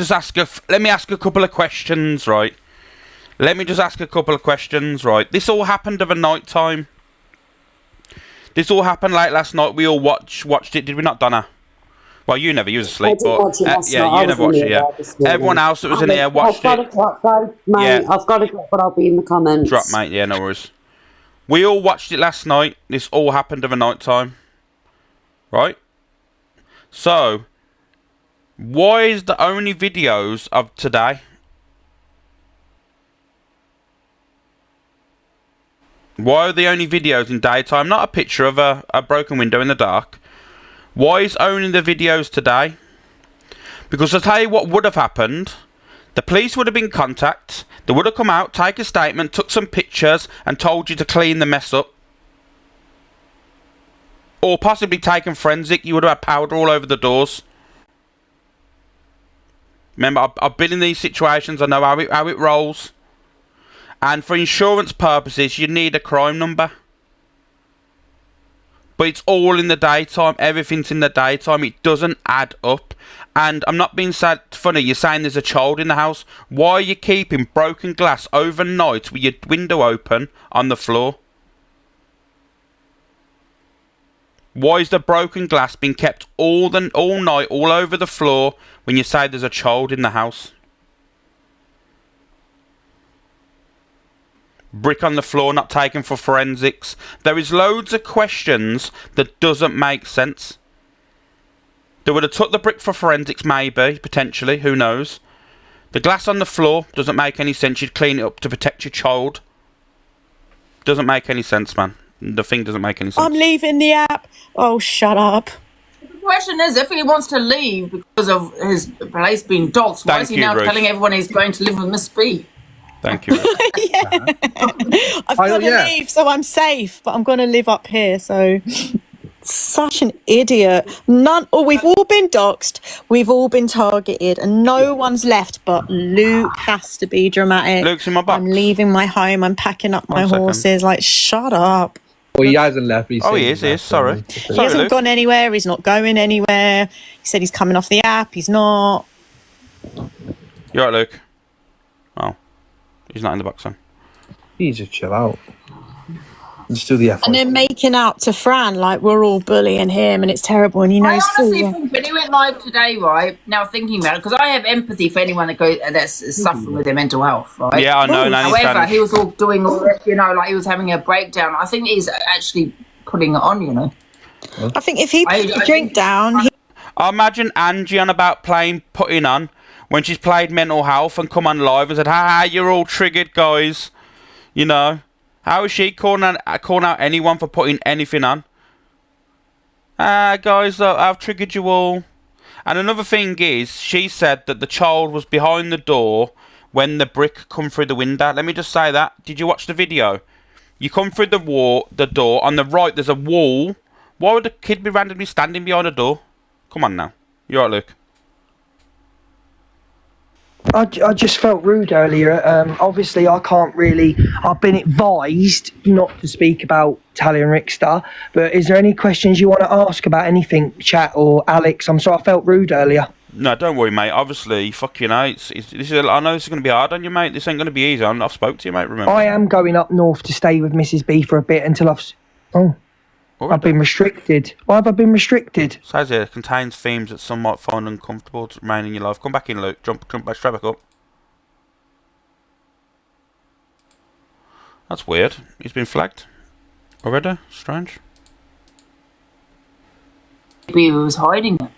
ask a couple of questions, right? This all happened of a night time. This all happened late last night. We all watched it, did we not, Donna? Well, you never. You was asleep, but yeah, you never watched it. Yeah, everyone else that was in here watched it. I've got to drop, mate. Yeah. I've got to drop, but I'll be in the comments. Drop, mate. Yeah, no worries. We all watched it last night. This all happened of a night time. right? So, why is the only videos of today? Why are the only videos in daytime? Not a picture of a broken window in the dark. Why is only the videos today? Because I'll tell you what would have happened. The police would have been in contact. They would have come out, take a statement, took some pictures, and told you to clean the mess up. Or possibly taken forensic. You would have had powder all over the doors. Remember, I've been in these situations. I know how it rolls. And for insurance purposes, you need a crime number. But it's all in the daytime. Everything's in the daytime. It doesn't add up. And I'm not being sad, funny. You're saying there's a child in the house. Why are you keeping broken glass overnight with your window open on the floor? Why is the broken glass being kept all night, all over the floor, when you say there's a child in the house? Brick on the floor, not taken for forensics. There is loads of questions that doesn't make sense. They would have took the brick for forensics, maybe, potentially, who knows. The glass on the floor doesn't make any sense. You'd clean it up to protect your child. Doesn't make any sense, man. The thing doesn't make any sense. I'm leaving the app. Oh, shut up. The question is, if he wants to leave because of his place being doxed, why is he now telling everyone he's going to live with Miss B? Thank you. I've got to leave, so I'm safe, but I'm going to live up here, so... Such an idiot. We've all been doxed, we've all been targeted, and no one's left, but Luke has to be dramatic. Luke's in my box. I'm leaving my home, I'm packing up my horses. Like, shut up. Well, he hasn't left. He is. Sorry. He hasn't gone anywhere, he's not going anywhere. He said he's coming off the app, he's not. You alright, Luke? Oh. He's not in the box then. He just chill out. Just do the effort. And then making out to Fran like we're all bullying him and it's terrible and he knows. I honestly think when he went live today, right, now thinking about it, because I have empathy for anyone that's suffering with their mental health, right? Yeah, I know. However, he was all doing all this, like he was having a breakdown. I think he's actually putting it on, I think if he put the drink down... I imagine Angie on about putting on when she's played mental health and come on live and said, "Ha, you're all triggered, guys." How is she calling out anyone for putting anything on? Guys, I've triggered you all. And another thing is, she said that the child was behind the door when the brick come through the window. Let me just say that. Did you watch the video? You come through the door. On the right, there's a wall. Why would the kid be randomly standing behind a door? Come on now. You alright, Luke? I just felt rude earlier. Obviously, I can't really... I've been advised not to speak about Talia and Rickster, but is there any questions you want to ask about anything, chat or Alex? I'm sorry, I felt rude earlier. No, don't worry, mate. Obviously, fucking hell, I know this is going to be hard on you, mate. This ain't going to be easy. I've spoke to you, mate, remember? I am going up north to stay with Mrs. B for a bit until I've been restricted. Why have I been restricted? Says here, contains themes that some might find uncomfortable to remain in your life. Come back in, Luke. Jump back, straight back up. That's weird. He's been flagged already. Strange. Maybe he was hiding it.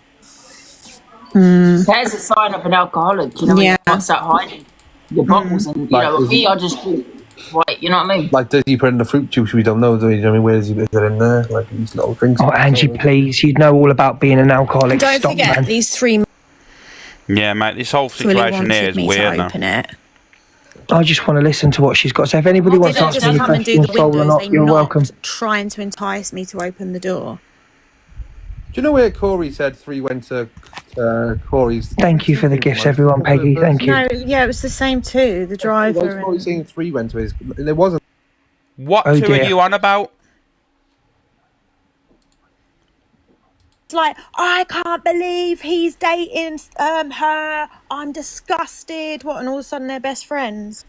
There's a sign of an alcoholic, when you can't start hiding your bottles and, me, I just drink white, you know what I mean? Like, does he put in the fruit juice? We don't know, do we? I mean, where is it in there? Like, these little drinks? Oh, Angie, please. You'd know all about being an alcoholic. Don't forget, man. These 3... Yeah, mate, this whole situation here is weird now. I just want to listen to what she's got. So if anybody wants to ask me any questions, or not, you're welcome. Trying to entice me to open the door. Do you know where Corey said 3 went to Corey's? Thank you for the gifts, everyone, Peggy. Thank you. No, yeah, it was the same too. The driver. Why was Corey saying 3 went to his? It wasn't. What 2 are you on about? It's like, I can't believe he's dating her. I'm disgusted. What? And all of a sudden they're best friends.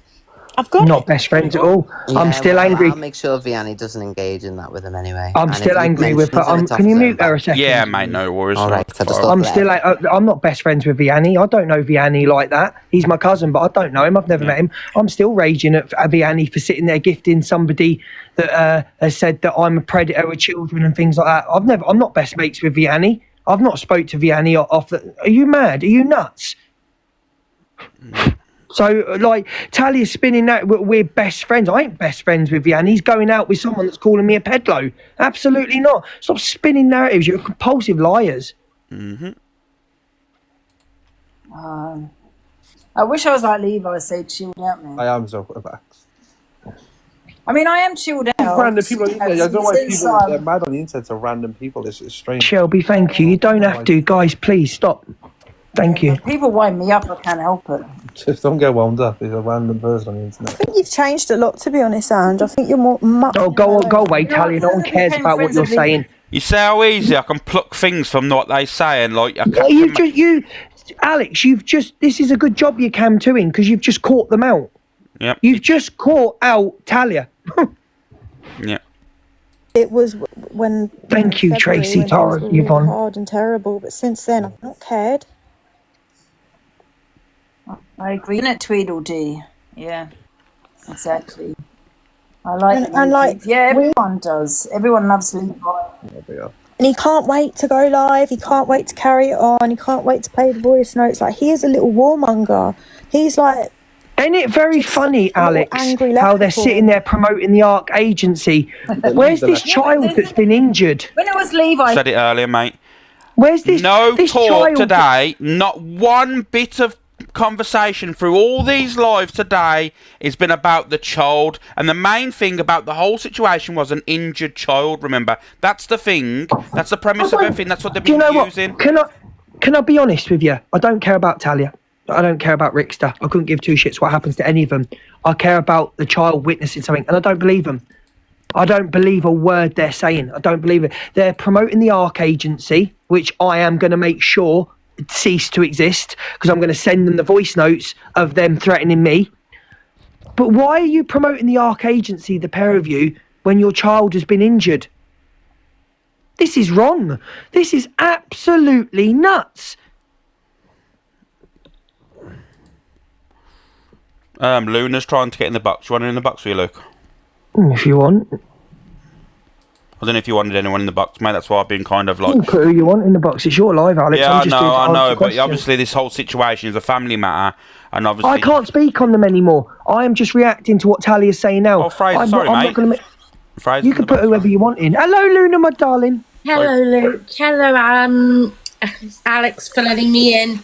I've got Not it. best friends at all. I'm Yeah, still well, angry. I'll make sure Vianney doesn't engage in that with him anyway. I'm And still if he angry with her. mentions him, it's Can off you his own mute her a back. second? Yeah, mate, no worries. All right, I just thought I'm to let still. I'm not best friends with Vianney. I don't know Vianney like that. He's my cousin, but I don't know him. I've never met him. I'm still raging at Vianney for sitting there gifting somebody that has said that I'm a predator with children and things like that. I'm not best mates with Vianney. I've not spoke to Vianney off the. Are you mad? Are you nuts? So, like, Talia's spinning that we're best friends. I ain't best friends with Vianney. He's going out with someone that's calling me a pedlo. Absolutely not. Stop spinning narratives. You're compulsive liars. I wish I was like Levi, say chilled out, man. I am so back. I mean, I am chilled out. Random people on the internet. I don't know why Since, people get mad on the internet to random people. It's strange. Shelby, thank you. You don't have to. Guys, please stop. Thank you. people wind me up, I can't help it. Just don't get wound up. It's a random person on the internet. I think you've changed a lot, to be honest, Ange. I think you're more. Oh, go away, Talia. No one cares about what you're saying. You see how easy I can pluck things from what they say and like. Alex, this is a good job you came to in because you've just caught them out. Yep. You've just caught out Talia. Yeah. It was when. Thank you, February, Tracy when Torres, things were really Yvonne. hard and terrible, but since then I've not cared. I agree. Isn't it Tweedledee? Yeah, exactly. I like And like, yeah, everyone does. Everyone loves Levi. And he can't wait to go live. He can't wait to carry it on. He can't wait to play the voice notes. Like, he is a little warmonger. He's like. Ain't it very funny, Alex, how they're sitting there promoting the ARC agency? Where's this child that's been injured? When it was Levi. Said it earlier, mate. Where's this? No this talk child today. Not one bit of conversation through all these lives today has been about the child, and the main thing about the whole situation was an injured child. Remember, that's the thing. That's the premise of everything. That's what they've been using. Can I be honest with you? I don't care about Talia. I don't care about Rickster. I couldn't give two shits what happens to any of them. I care about the child witnessing something, and I don't believe them. I don't believe a word they're saying. I don't believe it. They're promoting the ARC agency, which I am going to make sure cease to exist, because I'm going to send them the voice notes of them threatening me. But why are you promoting the ARC agency, the pair of you, when your child has been injured? This is wrong. This is absolutely nuts. Luna's trying to get in the box. You want her in the box for you, Luke? If you want. I don't know if you wanted anyone in the box, mate. That's why I've been kind of like. You can put who you want in the box. It's your live, Alex. Yeah, I'm just I know, but questions. obviously this whole situation is a family matter, and obviously I can't speak on them anymore. I am just reacting to what Talia's saying now. Oh, Fraser, I'm sorry, not mate. gonna Fraser, you can put whoever you want in. Hello, Luna, my darling. Hello, Luke. Hello, Alex, for letting me in.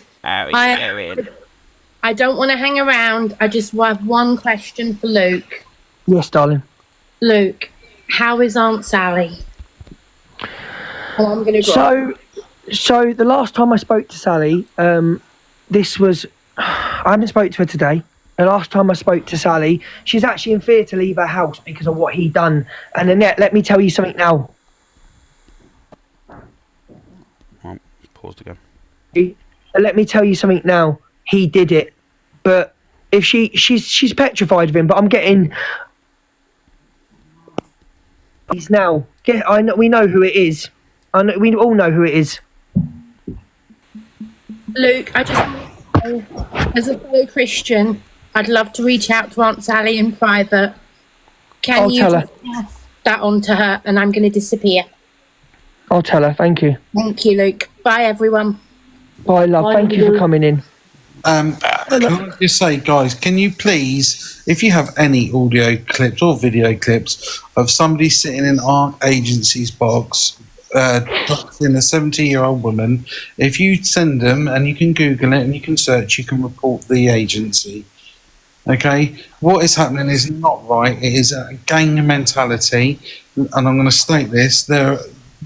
I don't want to hang around. I just have one question for Luke. Yes, darling. Luke, how is Aunt Sally? And I'm going to go. So the last time I spoke to Sally, this was, I haven't spoke to her today. The last time I spoke to Sally, she's actually in fear to leave her house because of what he done. And Annette, let me tell you something now. Oh, paused again. Let me tell you something now. He did it, but if she's petrified of him. But I'm getting. He's now. We know who it is. We all know who it is. Luke, I just, as a fellow Christian, I'd love to reach out to Aunt Sally in private. Can you just pass that on to her? And I'm going to disappear. I'll tell her. Thank you. Thank you, Luke. Bye, everyone. Bye, love. Thank you for coming in. Can I just say, guys, can you please, if you have any audio clips or video clips of somebody sitting in ARC agency's box, in a 70-year-old woman, if you send them and you can Google it and you can search, you can report the agency. Okay? What is happening is not right. It is a gang mentality, and I'm going to state this.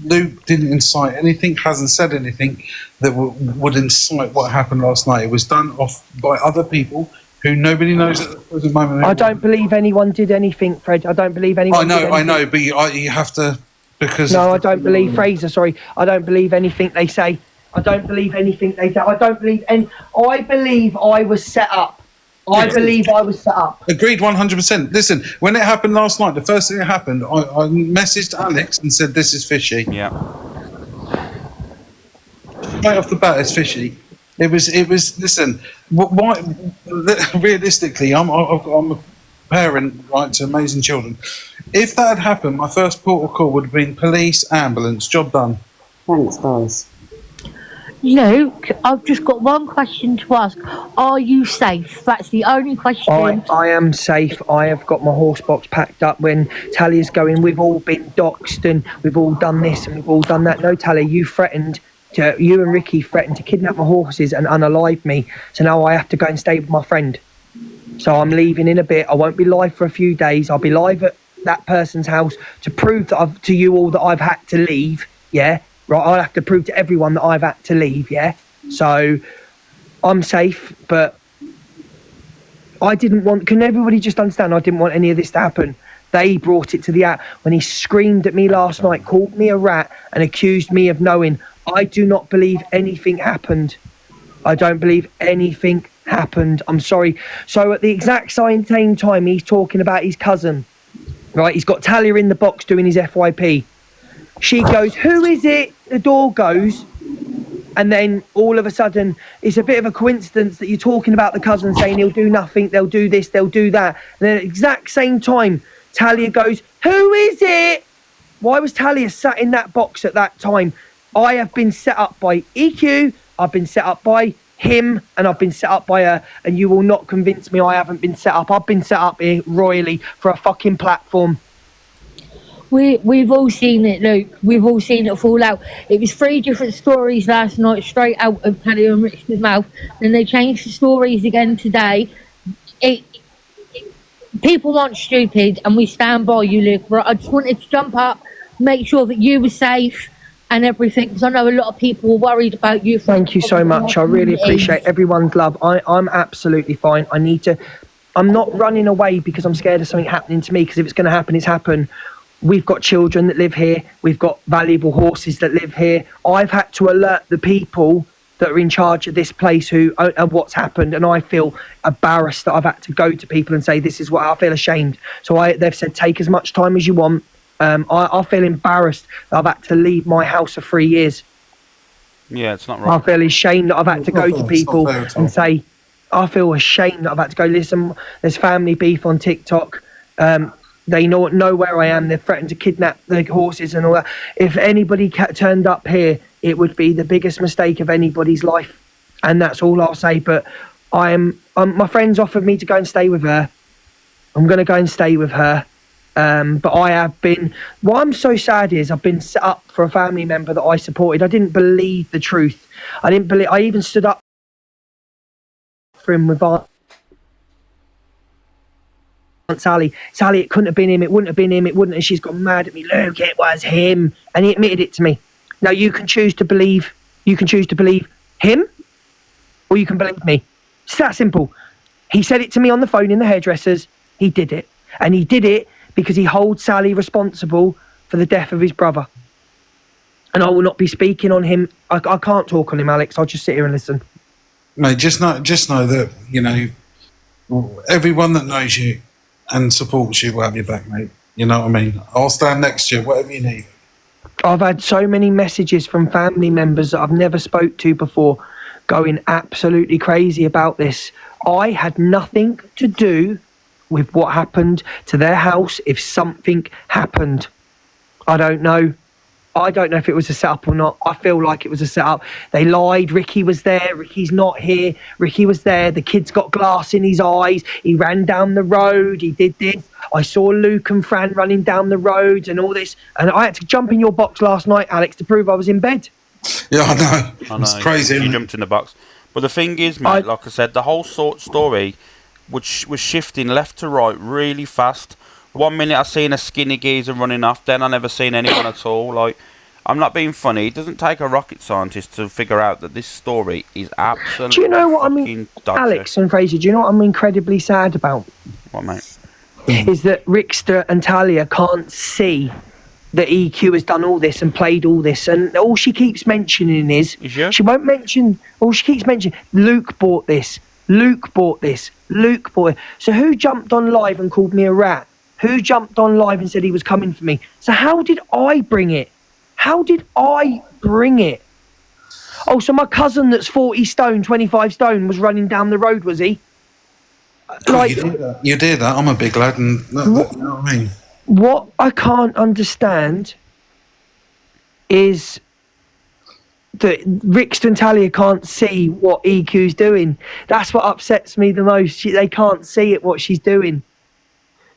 Luke didn't incite anything, hasn't said anything that would incite what happened last night. It was done off by other people who nobody knows at the present moment. I don't believe anyone did anything, Fred. I don't believe anyone did anything. I know, but you have to, because... No, I don't believe Fraser, sorry. I don't believe anything they say. I don't believe anything they say. I don't believe any... I believe I was set up. I believe I was set up. Agreed 100%. Listen, when it happened last night, the first thing that happened, I messaged Alex and said, this is fishy. Yeah. Right off the bat, it's fishy. It was. Listen, why? Realistically, I'm a parent, right, to amazing children. If that had happened, my first port of call would have been police, ambulance. Job done. Thanks, guys. Luke, I've just got one question to ask. Are you safe? That's the only question. I am safe. I have got my horse box packed up. When Talia's going, we've all been doxed and we've all done this and we've all done that. No, Talia, you and Ricky threatened to kidnap my horses and unalive me. So now I have to go and stay with my friend. So I'm leaving in a bit. I won't be live for a few days. I'll be live at that person's house to prove that to you all that I've had to leave. Yeah. Right, I'll have to prove to everyone that I've had to leave, yeah? So, I'm safe, but I didn't want... Can everybody just understand I didn't want any of this to happen? They brought it to the app. When he screamed at me last night, called me a rat, and accused me of knowing, I do not believe anything happened. I don't believe anything happened. I'm sorry. So, at the exact same time, he's talking about his cousin. Right, he's got Talia in the box doing his FYP. She goes, who is it? The door goes. And then all of a sudden, it's a bit of a coincidence that you're talking about the cousin saying he'll do nothing, they'll do this, they'll do that. And then at the exact same time, Talia goes, who is it? Why was Talia sat in that box at that time? I have been set up by EQ, I've been set up by him, and I've been set up by her, and you will not convince me I haven't been set up. I've been set up here royally for a fucking platform. We've all seen it, Luke. We've all seen it fall out. It was 3 different stories last night, straight out of Talia and Richard's mouth. Then they changed the stories again today. People aren't stupid, and we stand by you, Luke. But I just wanted to jump up, make sure that you were safe and everything, because I know a lot of people were worried about you. Thank you so much. I really appreciate everyone's love. I'm absolutely fine. I'm not running away because I'm scared of something happening to me, because if it's going to happen, it's happened. We've got children that live here. We've got valuable horses that live here. I've had to alert the people that are in charge of this place of what's happened, and I feel embarrassed that I've had to go to people and say, this is what I feel ashamed. So they've said, take as much time as you want. I feel embarrassed that I've had to leave my house for 3 years. Yeah, it's not right. I feel ashamed that I've had to go to people and say, I feel ashamed that I've had to go, listen, there's family beef on TikTok. They know where I am. They've threatened to kidnap the horses and all that. If anybody turned up here, it would be the biggest mistake of anybody's life. And that's all I'll say. But my friends offered me to go and stay with her. I'm going to go and stay with her. But I have been... What I'm so sad is I've been set up for a family member that I supported. I didn't believe the truth. I even stood up for him with Sally, it couldn't have been him, it wouldn't have been him, it wouldn't, and she's gone mad at me. Luke, it was him, and he admitted it to me. Now you can choose to believe him, or you can believe me. It's that simple. He said it to me on the phone in the hairdressers. He did it, and he did it because he holds Sally responsible for the death of his brother. And I will not be speaking on him. I can't talk on him, Alex. I'll just sit here and listen. Mate, just know that, you know, everyone that knows you and supports you will have your back, mate. You know what I mean? I'll stand next to you, whatever you need. I've had so many messages from family members that I've never spoke to before going absolutely crazy about this. I had nothing to do with what happened to their house if something happened. I don't know. I don't know if it was a setup or not. I feel like it was a setup. They lied. Ricky was there. Ricky's not here. Ricky was there. The kid's got glass in his eyes. He ran down the road. He did this. I saw Luke and Fran running down the road and all this. And I had to jump in your box last night, Alex, to prove I was in bed. Yeah, I know. It's crazy. You jumped in the box. But the thing is, mate, like I said, the whole story was shifting left to right really fast. 1 minute I seen a skinny geezer running off, then I never seen anyone at all. Like, I'm not being funny. It doesn't take a rocket scientist to figure out that this story is absolutely. Do you know what I mean, dodgy. Alex and Fraser? Do you know what I'm incredibly sad about? What, mate? Is that Rickster and Talia can't see that EQ has done all this and played all this, and all she keeps mentioning is she won't mention. All she keeps mentioning, Luke bought this. Luke bought this. Luke bought it. So who jumped on live and called me a rat? Who jumped on live and said he was coming for me? So how did I bring it? How did I bring it? Oh, so my cousin that's 40 stone, 25 stone was running down the road, was he? Like, you did that. I'm a big lad, and you know what I mean. What I can't understand is that Rixter and Talia can't see what EQ's doing. That's what upsets me the most. They can't see it, what she's doing.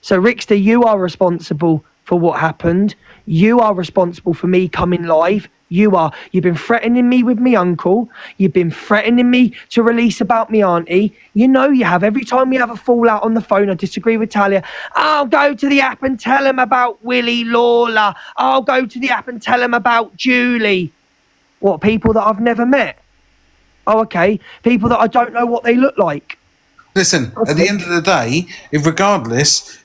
So Rixter, you are responsible for what happened. You are responsible for me coming live. You are. You've been threatening me with me uncle. You've been threatening me to release about me auntie. You know you have. Every time we have a fallout on the phone, I disagree with Talia. I'll go to the app and tell him about Willie Lawler. I'll go to the app and tell him about Julie. What, people that I've never met? Oh, okay. People that I don't know what they look like. Listen, at the end of the day, regardless,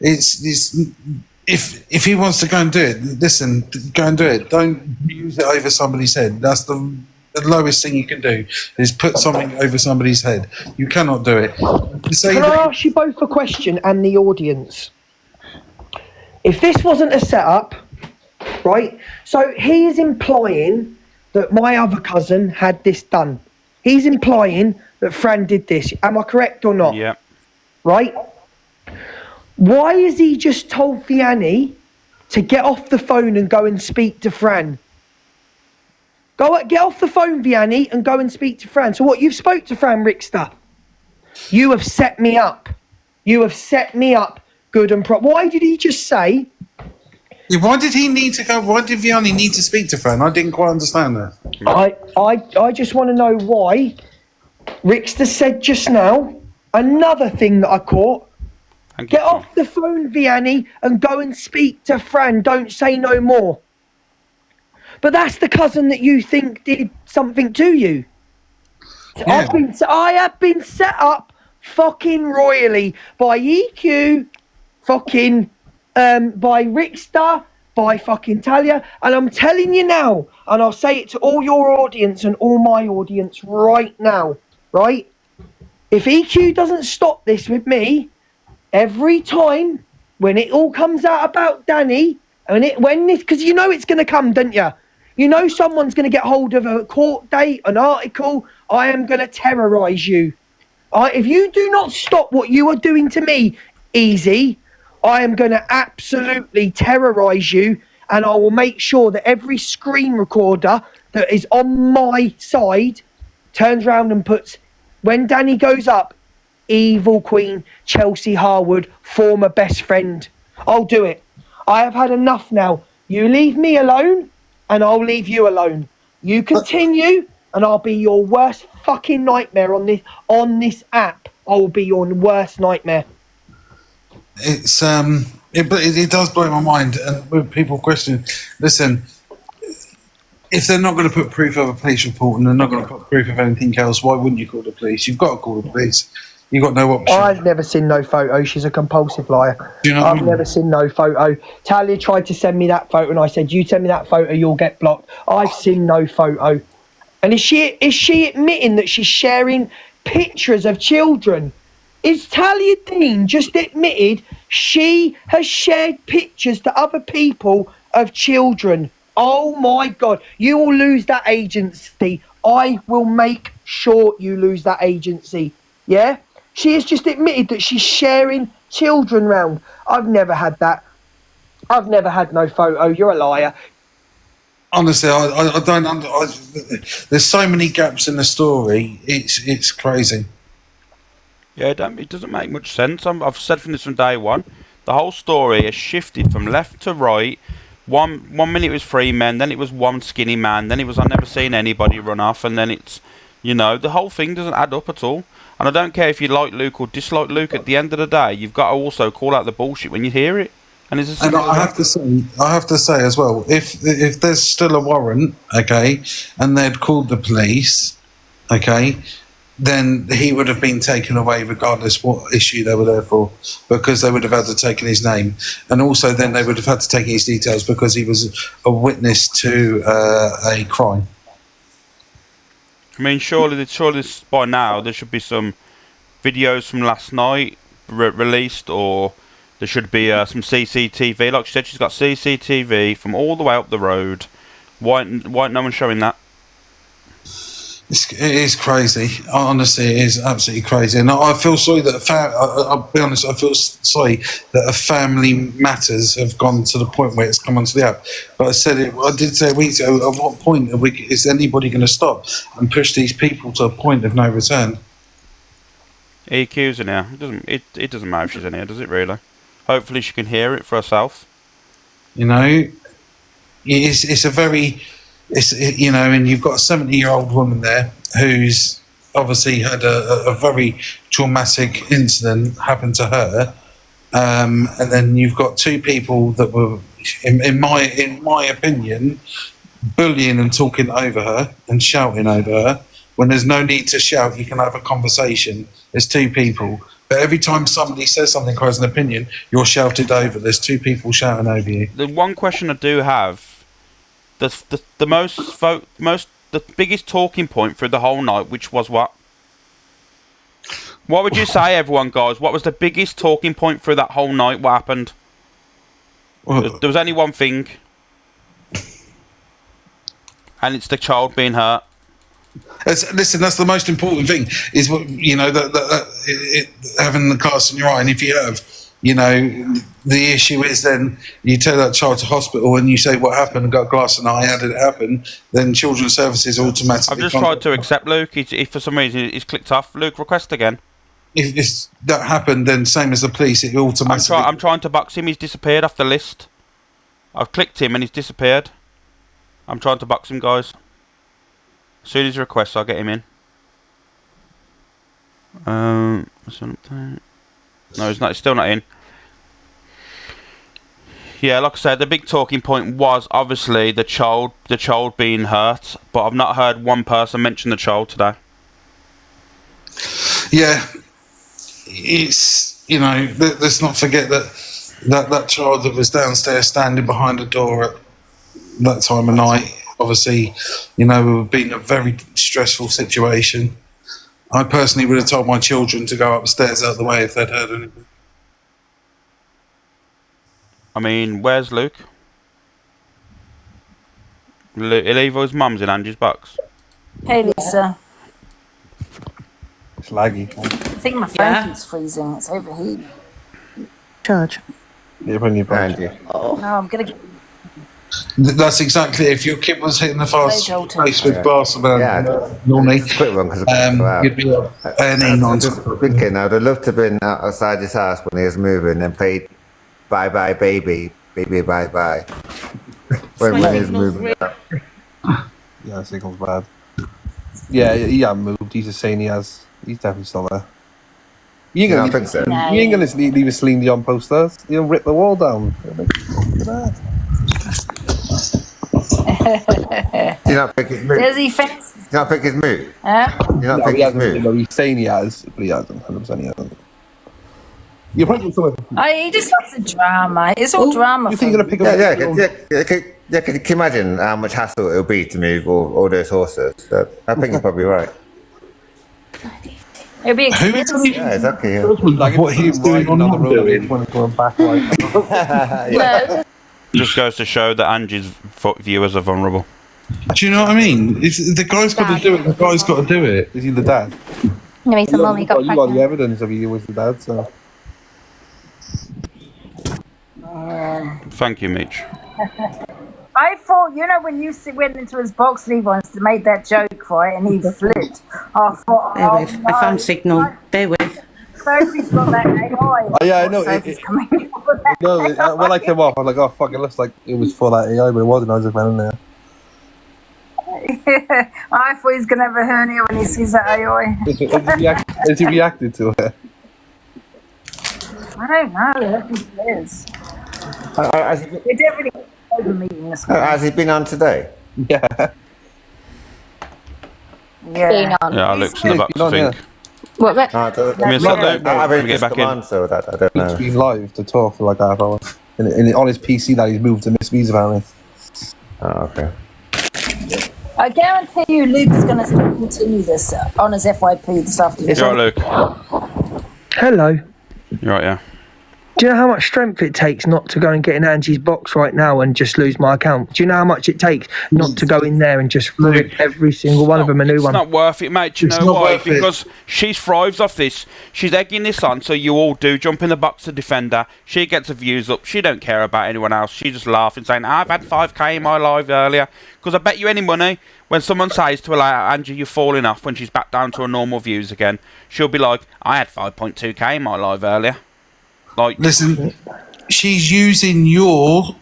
if he wants to go and do it, listen, go and do it. Don't use it over somebody's head. That's the lowest thing you can do, is put something over somebody's head. You cannot do it. Can I ask you both a question and the audience? If this wasn't a setup, right? So he is implying that my other cousin had this done. He's implying that Fran did this. Am I correct or not? Yeah. Right? Why has he just told Vianney to get off the phone and go and speak to Fran? Get off the phone, Vianney, and go and speak to Fran. So what, you've spoke to Fran, Rixter? You have set me up. You have set me up good and proper. Why did he just say... Why did he need to go? Why did Vianney need to speak to Fran? I didn't quite understand that. I just want to know why Rixter said just now, another thing that I caught, get off the phone, Vianney, and go and speak to Fran. Don't say no more. But that's the cousin that you think did something to you. Yeah. I have been set up fucking royally by EQ, fucking by Rixter, by fucking Talia, and I'm telling you now, and I'll say it to all your audience and all my audience right now, right? If EQ doesn't stop this with me, every time when it all comes out about Danny, because you know it's going to come, don't you? You know someone's going to get hold of a court date, an article. I am going to terrorise you. If you do not stop what you are doing to me, Easy, I am going to absolutely terrorise you, and I will make sure that every screen recorder that is on my side turns around and puts, when Danny goes up, Evil Queen Chelsea Harwood, former best friend. I'll do it. I have had enough now. You leave me alone, and I'll leave you alone. You continue, and I'll be your worst fucking nightmare on this app. I will be your worst nightmare. It's it does blow my mind, and with people question, listen, if they're not going to put proof of a police report and they're not going to put proof of anything else, why wouldn't you call the police? You've got to call the police. You've got no option. I've never seen no photo. She's a compulsive liar. Do you know I've never seen no photo. Talia tried to send me that photo, and I said, you send me that photo, you'll get blocked. I've seen no photo. And is she admitting that she's sharing pictures of children? Is Talia Dean just admitted she has shared pictures to other people of children? Oh my God, you will lose that agency. I will make sure you lose that agency. Yeah? She has just admitted that she's sharing children round. I've never had that. I've never had no photo. You're a liar. Honestly, I don't. There's so many gaps in the story. It's crazy. Yeah, it doesn't make much sense. I've said from day one, the whole story has shifted from left to right. One minute it was 3 men, then it was one skinny man, then it was I've never seen anybody run off, and then it's, the whole thing doesn't add up at all. And I don't care if you like Luke or dislike Luke. At the end of the day, you've got to also call out the bullshit when you hear it. And I have to say as well, if there's still a warrant, okay, and they'd called the police, okay, then he would have been taken away regardless what issue they were there for, because they would have had to take his name, and also then they would have had to take his details because he was a witness to a crime. I mean, surely by now there should be some videos from last night released, or there should be some CCTV. Like she said, she's got CCTV from all the way up the road. Why no one showing that? It is crazy. Honestly, it is absolutely crazy. And I feel sorry that I'll be honest, I feel sorry that a family matters have gone to the point where it's come onto the app. But I did say a week ago, at what point is anybody going to stop and push these people to a point of no return? EQ's in here. It doesn't matter if she's in here, does it really? Hopefully she can hear it for herself. You know, it's a very... you know, and you've got a 70-year-old woman there who's obviously had a very traumatic incident happen to her, and then you've got two people that were, in my opinion, bullying and talking over her and shouting over her. When there's no need to shout, you can have a conversation. There's two people. But every time somebody says something or has an opinion, you're shouted over. There's two people shouting over you. The one question I do have, the biggest talking point through the whole night, which was what? What would you say, everyone, guys? What was the biggest talking point through that whole night? What happened? There was only one thing, and it's the child being hurt. Listen, that's the most important thing. Is what you know having the glass in your eye, and if you have. You know, the issue is then you take that child to hospital and you say what happened, got glass in the eye, how did it happen? Then Children's Services automatically... I've just tried to accept Luke. If for some reason he's clicked off, Luke, request again. If that happened, then same as the police, it automatically... I'm trying to box him. He's disappeared off the list. I've clicked him and he's disappeared. I'm trying to box him, guys. As soon as he requests, I'll get him in. What's on up there? No, he's not. He's still not in. Yeah, like I said, the big talking point was obviously the child being hurt, but I've not heard one person mention the child today. Yeah, it's, you know, let's not forget that child that was downstairs standing behind the door at that time of night, obviously, you know, it would have been a very stressful situation. I personally would have told my children to go upstairs out of the way if they'd heard anything. I mean, where's Luke? Levo's mum's in Angie's box. Hey, Lisa. It's laggy. I think my phone keeps freezing. It's overheating. Charge. Yeah, bring your back. Oh. No, I'm going to get... That's exactly it. If your kid was hitting the face with glass normally, you'd be earning on top of it. I'd have loved to have been outside his house when he was moving and played Bye Bye Baby, Baby Bye Bye. when he was moving. Yeah, signal's bad. Yeah, he hasn't moved. He's just saying he's definitely still there. You ain't gonna, so. You ain't gonna leave a Celine Dion poster. You'll rip the wall down. Do you not think his mood? There's he fence. Do you not think his mood? Huh? Do you not think his mood? No, he's saying he has, but he hasn't. 100% he hasn't. You're probably something. He just loves the drama. It's all drama. You think you're gonna pick up? Can you imagine how much hassle it will be to move all those horses? So I think you're probably right. It'll be expensive. Yeah, exactly. Yeah. Like what he's doing on the road when he's going back right. No. Just goes to show that Angie's viewers are vulnerable. Do you know what I mean? The guy's got to do it. The guy's got to do it. Is he the dad? No, he's the mum. He got You got the evidence of he was the dad, so. Thank you, Mitch. I thought, you know, when you went into his box, Levi made that joke, right, and he flipped. I thought, Bear with. no. I found signal. Bear with. Sophie's got that AI. Oh, yeah, I know. When I came off, I was like, oh, fuck, it looks like it was for that AI, but it wasn't. I was just went in there. I thought he's going to have a hernia when he sees that AI. Has he reacted to it? I don't know. I think it is. It definitely was a meeting this morning. Has he been on today? Yeah. Yeah. Luke's in the box, I think. What? I've get back in. So that I don't know. He's been live to talk for like half hour. And on his PC that he's moved to Miss V's apparently. Oh, okay. I guarantee you Luke's going to continue this on his FYP this afternoon. Sure, Luke. Hello. You're right, yeah. Do you know how much strength it takes not to go and get in Angie's box right now and just lose my account? Do you know how much it takes not to go in there and just rip every single one of them a new one? It's not worth it, mate. Do you know why? Because she thrives off this. She's egging this on, so you all do jump in the box to defend her. She gets her views up. She don't care about anyone else. She just laughing, saying, I've had 5k in my live earlier. Because I bet you any money, when someone says to her, like, Angie, you're falling off, when she's back down to her normal views again, she'll be like, I had 5.2k in my live earlier. Like, listen, she's using your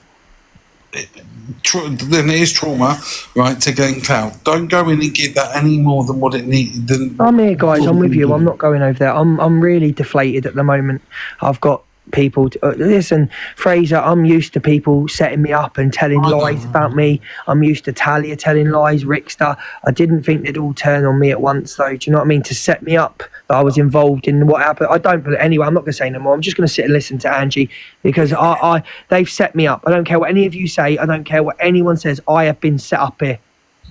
then it is trauma, right, to gain clout. Don't go in and give that any more than what it needs. I'm here, guys. I'm with you. I'm not going over there. I'm really deflated at the moment. I've got people listen, Fraser, I'm used to people setting me up and telling lies about me. I'm used to Talia telling lies, Rickster. I didn't think they'd all turn on me at once, though. Do you know what I mean? To set me up that I was involved in what happened. I don't, but anyway, I'm not going to say no more. I'm just going to sit and listen to Angie, because they've set me up. I don't care what any of you say. I don't care what anyone says. I have been set up here,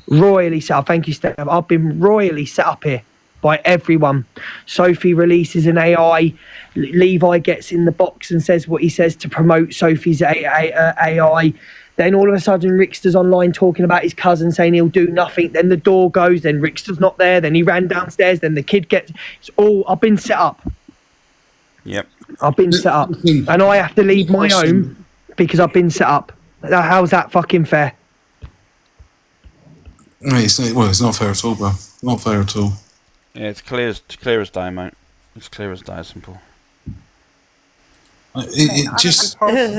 royally set up. Thank you, Steph. I've been royally set up here by everyone. Sophie releases an AI. Levi gets in the box and says what he says to promote Sophie's AI. Then all of a sudden Rickster's online talking about his cousin, saying he'll do nothing. Then the door goes, then Rickster's not there, then he ran downstairs, then the kid gets... It's all... I've been set up. Yep. I've been set up. And I have to leave my home because I've been set up. How's that fucking fair? It's not fair at all, bro. Not fair at all. Yeah, it's clear as day, mate. It's clear as day, simple. It just... Whose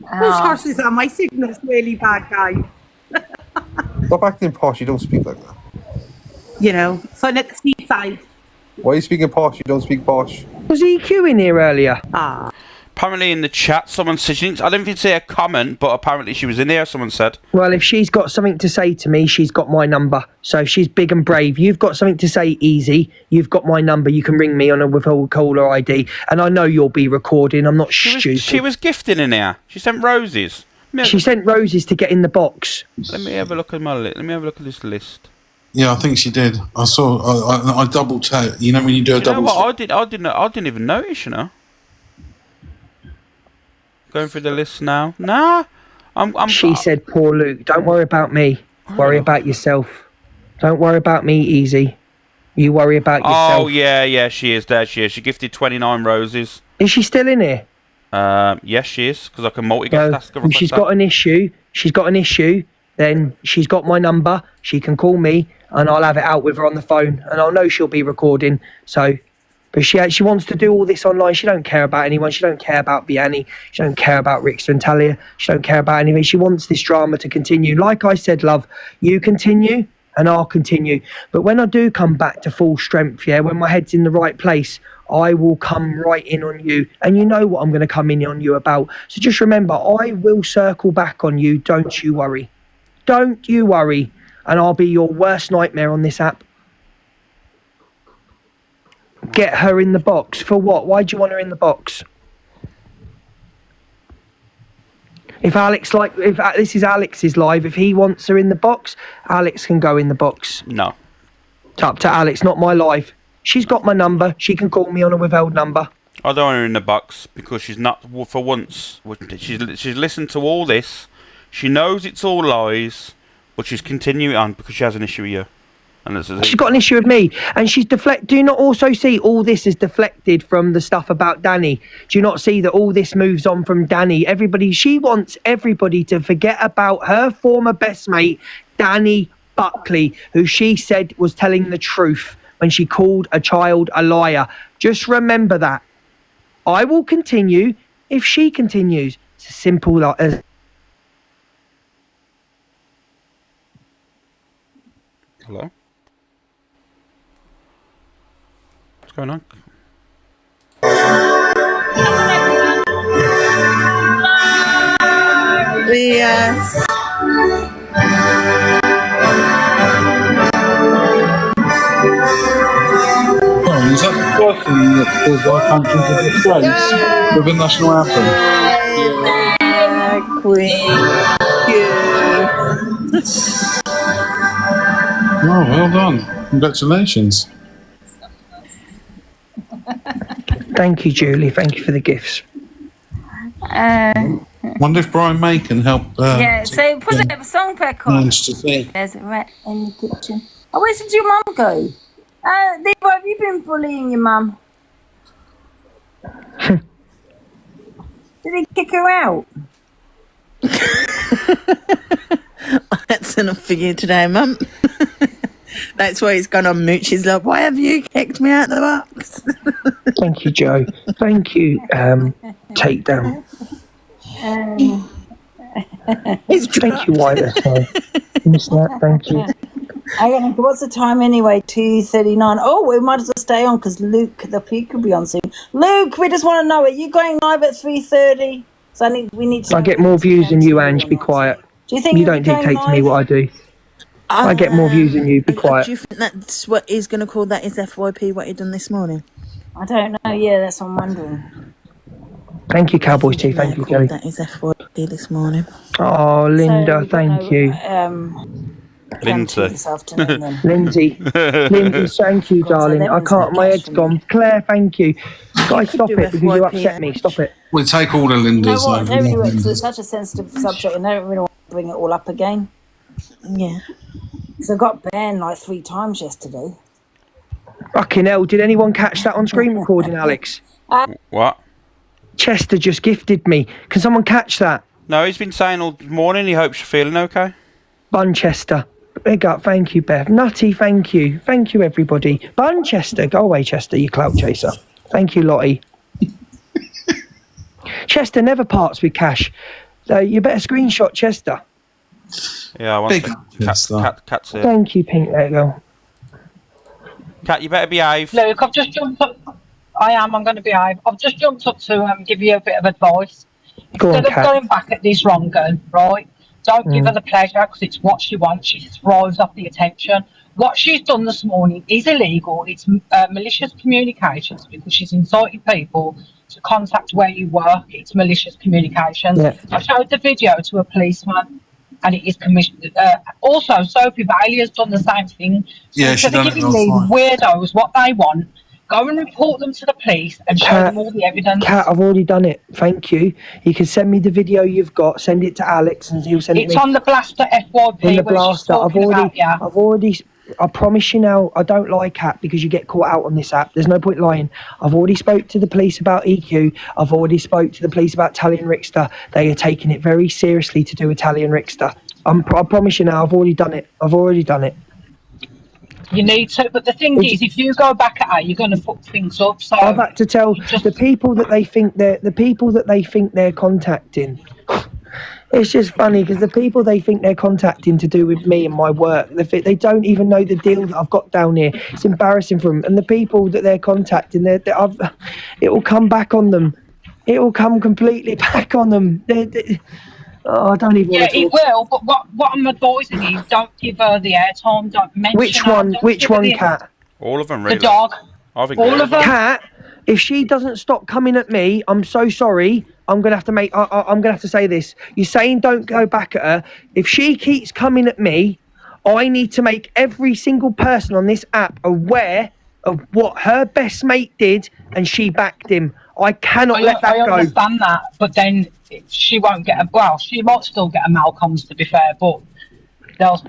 horse is that? My signal's really bad, guys. Stop acting posh, you don't speak like that. You know, so at the seaside. Why are you speaking posh? You don't speak posh. Was EQ in here earlier? Apparently in the chat, someone said, I don't think say a comment, but apparently she was in here, someone said. Well, if she's got something to say to me, she's got my number. So if she's big and brave, you've got something to say, Easy, you've got my number, you can ring me on a withhold caller ID, and I know you'll be recording, I'm not stupid. She was gifting in here. She sent roses. She sent roses to get in the box. Let me have a look at this list. Yeah, I think she did. I saw. I double checked. You know when you do a double. I didn't even notice. You know. Going through the list now. Nah. She said, "Poor Luke. Don't worry about me. Worry about yourself. Don't worry about me, Easy. You worry about yourself." Oh yeah, she is there. She is. She gifted 29 roses. Is she still in here? Yes, she is, because I can multi-task her. If she's got an issue, then she's got my number. She can call me, and I'll have it out with her on the phone, and I'll know she'll be recording. So, but she wants to do all this online. She don't care about anyone. She don't care about Biani. She don't care about Rickster and Talia. She don't care about anything. She wants this drama to continue. Like I said, love, you continue, and I'll continue. But when I do come back to full strength, when my head's in the right place, I will come right in on you. And you know what I'm going to come in on you about. So just remember, I will circle back on you. Don't you worry. Don't you worry. And I'll be your worst nightmare on this app. Get her in the box. For what? Why do you want her in the box? If this is Alex's live, if he wants her in the box, Alex can go in the box. No. It's up to Alex, not my live. She's got my number. She can call me on a withheld number. I don't want her in the box because she's not, for once, she's listened to all this. She knows it's all lies, but she's continuing on because she has an issue with you. And she's got an issue with me, and she's deflect. Do you not also see all this is deflected from the stuff about Danny? Do you not see that all this moves on from Danny? She wants everybody to forget about her former best mate, Danny Buckley, who she said was telling the truth when she called a child a liar. Just remember that. I will continue if she continues. It's as simple as... Hello? What's going on? Yes. Is that the person that says our country is a disgrace with a national anthem? Yeah, Queen. Yeah. Oh, well done. Congratulations. Thank you, Julie. Thank you for the gifts. Wonder if Brian May can help. Yeah, so put a song back on. There's a rat in the kitchen. Oh, where did your mum go? Levo, have you been bullying your mum? Did he kick her out? That's enough for you today, Mum. That's why he's gone on mute. She's like, why have you kicked me out of the box? Thank you, Joe. Thank you, Takedown. Thank you, Wyler. Sorry. Miss that. Thank you. What's the time anyway? 2:39. Oh, we might as well stay on because Luke, the P, could be on soon. Luke, we just want to know, are you going live at 3:30? So we need to. I get more views than you, Ange. Be quiet. Do you think you don't dictate to me what I do? I get more views than you. Be quiet. Do you think that's what he's going to call that is FYP, what he done this morning? I don't know. Yeah, that's what I'm wondering. Thank you, Cowboys T. Thank you, Kelly. That is FYP this morning. Oh, Linda, thank you. Lindsay. Lindsay, thank you, darling. I can't. My head's gone. Claire, thank you. Guys, stop it because you upset me. Stop it. We'll take all the Lindas. It's such a sensitive subject, and I don't really want to bring it all up again. Yeah. Because I got banned like 3 times yesterday. Fucking hell! Did anyone catch that on screen recording, Alex? What? Chester just gifted me. Can someone catch that? No, he's been saying all morning he hopes you're feeling okay. Bunchester. Big up, thank you, Bev. Nutty, thank you. Thank you, everybody. Bunchester, go away, Chester, you clout chaser. Thank you, Lottie. Chester never parts with cash. So you better screenshot Chester. Yeah, I want to. Cat's here. Thank you, Pink. There you go. Cat, you better behave. Luke, I've just jumped up. I'm going to behave. I've just jumped up to give you a bit of advice. Instead of going back at this wrong girl, right? Don't give her the pleasure because it's what she wants. She thrives off the attention. What she's done this morning is illegal. It's malicious communications because she's incited people to contact where you work. It's malicious communications. Yeah. I showed the video to a policeman and it is commissioned. Also, Sophie Bailey has done the same thing. So yeah, she's done it giving these weirdos what they want, go and report them to the police and show them all the evidence. Kat, I've already done it. Thank you. You can send me the video you've got. Send it to Alex, and he'll send it. It's on the Blaster FYP. In the Blaster, I've already. I promise you now, I don't lie, Kat, because you get caught out on this app. There's no point lying. I've already spoke to the police about EQ. I've already spoke to the police about Tally and Rickster. They are taking it very seriously to do with Tally and Rickster. I promise you now, I've already done it. I've already done it. You need to, but the thing is, if you go back at her, you're going to fuck things up. So I've had to tell the people that they think they're contacting. It's just funny because the people they think they're contacting to do with me and my work, they don't even know the deal that I've got down here. It's embarrassing for them. And the people that they're contacting, it will come back on them. It will come completely back on them. I don't even. Yeah, it will. But what I'm advising is, don't give her the airtime. Don't mention her. Which one, Kat? All of them, really. The dog. I think all of them. Kat, if she doesn't stop coming at me, I'm so sorry. I'm gonna have to say this. You're saying don't go back at her. If she keeps coming at me, I need to make every single person on this app aware of what her best mate did, and she backed him. I cannot let that go. I understand that, but then she won't get she might still get a Malcolm's, to be fair, but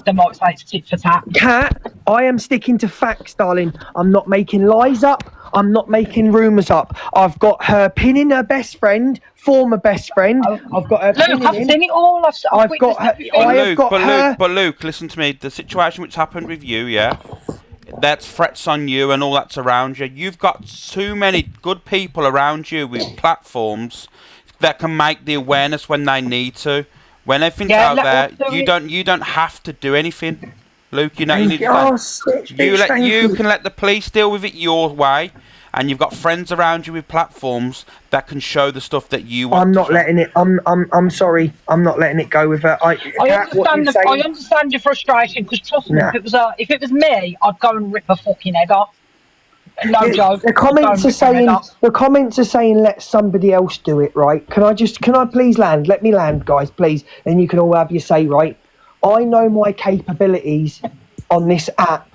they might say it's tit for tat. Kat, I am sticking to facts, darling. I'm not making lies up. I'm not making rumours up. I've got her pinning her best friend, former best friend. I've got her pinning him. I've seen it all. I've got her. But Luke, listen to me. The situation which happened with you, yeah, that's threats on you and all that's around you. You've got too many good people around you with platforms that can make the awareness when they need to. When everything's out there, you don't have to do anything. Luke, you know, you can let the police deal with it your way, and you've got friends around you with platforms that can show the stuff that you want. I'm not letting it. I'm sorry. I'm not letting it go with her. I understand your frustration because trust me, if it was me, I'd go and rip her fucking head off. No joke. The comments are saying let somebody else do it. Right? Can I please land? Let me land, guys, please. Then you can all have your say. Right? I know my capabilities, on this app.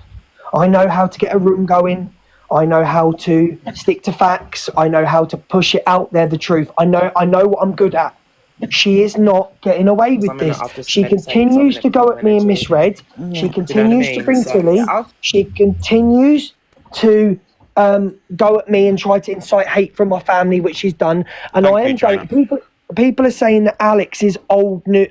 I know how to get a room going. I know how to stick to facts. I know how to push it out there, the truth. I know what I'm good at. She is not getting away with this. She continues to go at me and misread. She continues to bring Tilly. She continues to go at me and try to incite hate from my family, which she's done. And I am going. People are saying that Alex is old news,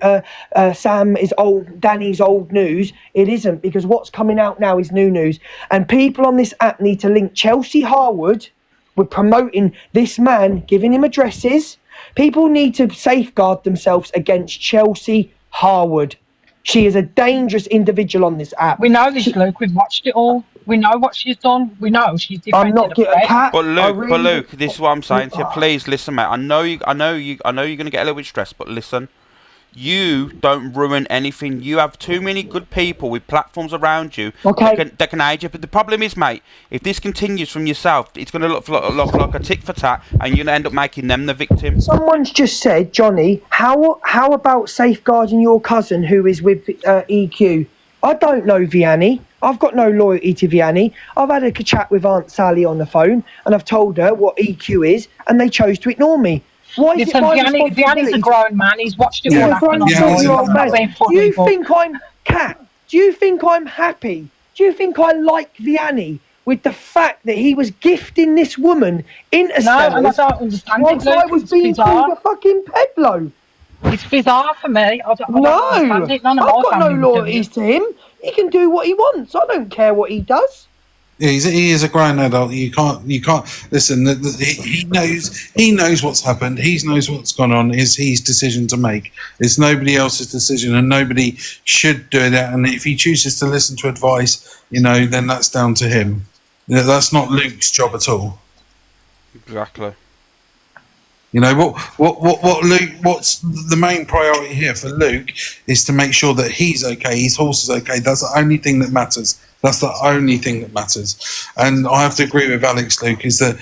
Sam is old, Danny's old news. It isn't, because what's coming out now is new news. And people on this app need to link Chelsea Harwood with promoting this man, giving him addresses. People need to safeguard themselves against Chelsea Harwood. She is a dangerous individual on this app. We know this, Luke. We've watched it all. We know what she's done. We know she's defended I'm not getting a cat. But Luke, this is what I'm saying to you. Please listen, mate. I know you're going to get a little bit stressed, but listen. You don't ruin anything. You have too many good people with platforms around you that can aid you. But the problem is, mate, if this continues from yourself, it's going to look like a tit for tat, and you're going to end up making them the victim. Someone's just said, Johnny, how about safeguarding your cousin who is with EQ? I don't know Vianney. I've got no loyalty to Vianney. I've had a chat with Aunt Sally on the phone, and I've told her what EQ is, and they chose to ignore me. Why is it my responsibility? Vianney's a grown man. He's watched it all happen. Do you think I'm Cat? Do you think I'm happy? Do you think I like Vianney with the fact that he was gifting this woman interstellars? No, and I don't understand it, Luke. I was being called a fucking pedlo. It's bizarre for me. I don't understand it. None of I've got no family would do loyalties it. to him. He can do what he wants. I don't care what he does. Yeah, he is a grown adult. You can't listen. He knows what's happened. He knows what's gone on. It's his decision to make. It's nobody else's decision, and nobody should do that. And if he chooses to listen to advice, then that's down to him. That's not Luke's job at all. Exactly. What Luke? What's the main priority here for Luke is to make sure that he's okay, his horse is okay. That's the only thing that matters. That's the only thing that matters. And I have to agree with Alex, Luke, is that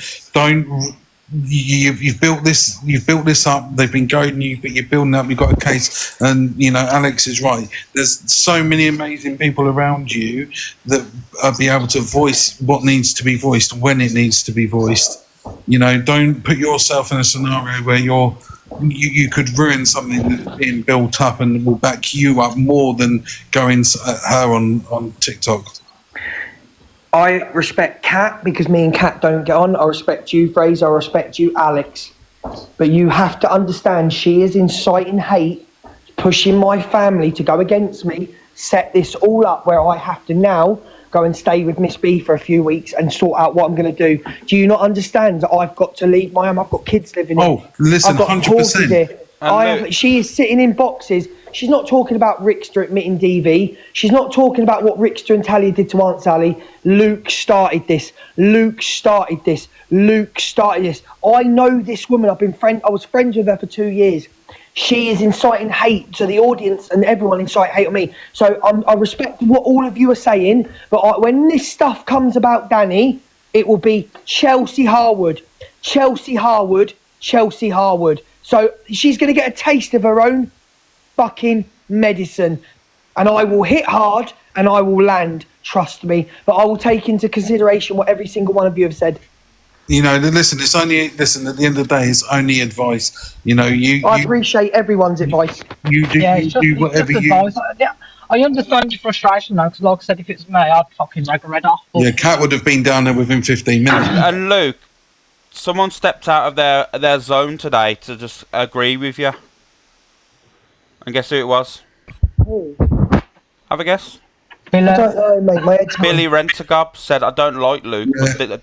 you've built this up. They've been goading you, but you're building up. You've got a case, and Alex is right. There's so many amazing people around you that be able to voice what needs to be voiced when it needs to be voiced. Don't put yourself in a scenario where you could ruin something that's being built up and will back you up more than going at her on TikTok. I respect Kat because me and Kat don't get on. I respect you, Fraser. I respect you, Alex. But you have to understand she is inciting hate, pushing my family to go against me, set this all up where I have to now go and stay with Miss B for a few weeks and sort out what I'm going to do. Do you not understand that I've got to leave my home? I've got kids living here. Oh, listen, I've got 100%. Here. She is sitting in boxes. She's not talking about Rickster admitting DV. She's not talking about what Rickster and Talia did to Aunt Sally. Luke started this. Luke started this. Luke started this. I know this woman. I was friends with her for 2 years. She is inciting hate to the audience, and everyone incite hate on me. So I respect what all of you are saying, but when this stuff comes about Danny, it will be Chelsea Harwood, Chelsea Harwood, Chelsea Harwood. So she's going to get a taste of her own fucking medicine, and I will hit hard and I will land, trust me. But I will take into consideration what every single one of you have said. Listen. At the end of the day, it's only advice. I appreciate everyone's advice. You do whatever you. Advice. I understand your frustration though, because like I said, if it's me, I'd fucking rag her head off. Yeah, Kat would have been down there within 15 minutes. And Luke, someone stepped out of their zone today to just agree with you. And guess who it was? Have a guess. I don't know, mate. My head's Billy Rentagob said, I don't like Luke,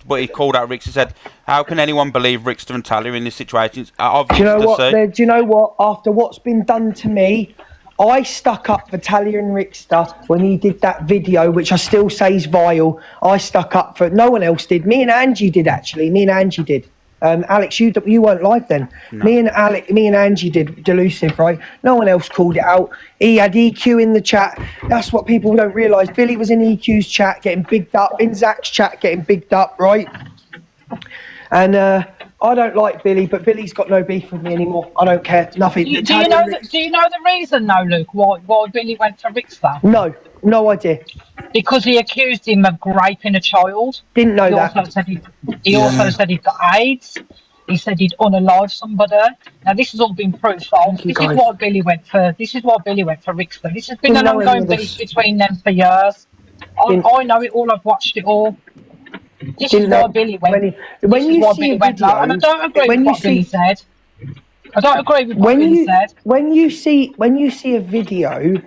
but he called out Rickster. He said, how can anyone believe Rickster and Talia in this situation? Do you know what? After what's been done to me, I stuck up for Talia and Rickster when he did that video, which I still say is vile. I stuck up for it. No one else did. Me and Angie did, actually. Alex, you weren't live then. No. Me and Angie did Delusive, right? No one else called it out. He had EQ in the chat. That's what people don't realise. Billy was in EQ's chat getting bigged up, in Zach's chat getting bigged up, right? And I don't like Billy, but Billy's got no beef with me anymore. I don't care. Nothing. Do you know the reason, though, Luke, why Billy went for Rickster? No idea. Because he accused him of raping a child. Didn't know he that. Also said he also said he'd got AIDS. He said he'd unalive somebody. Now this has all been proved false. This is why Billy went for Rickster. This has been an ongoing beef between them for years. I know it all. I've watched it all. This is why Billy went. This is why Billy went low. And I don't agree with what Billy said. I don't agree with what Billy said. When you see a video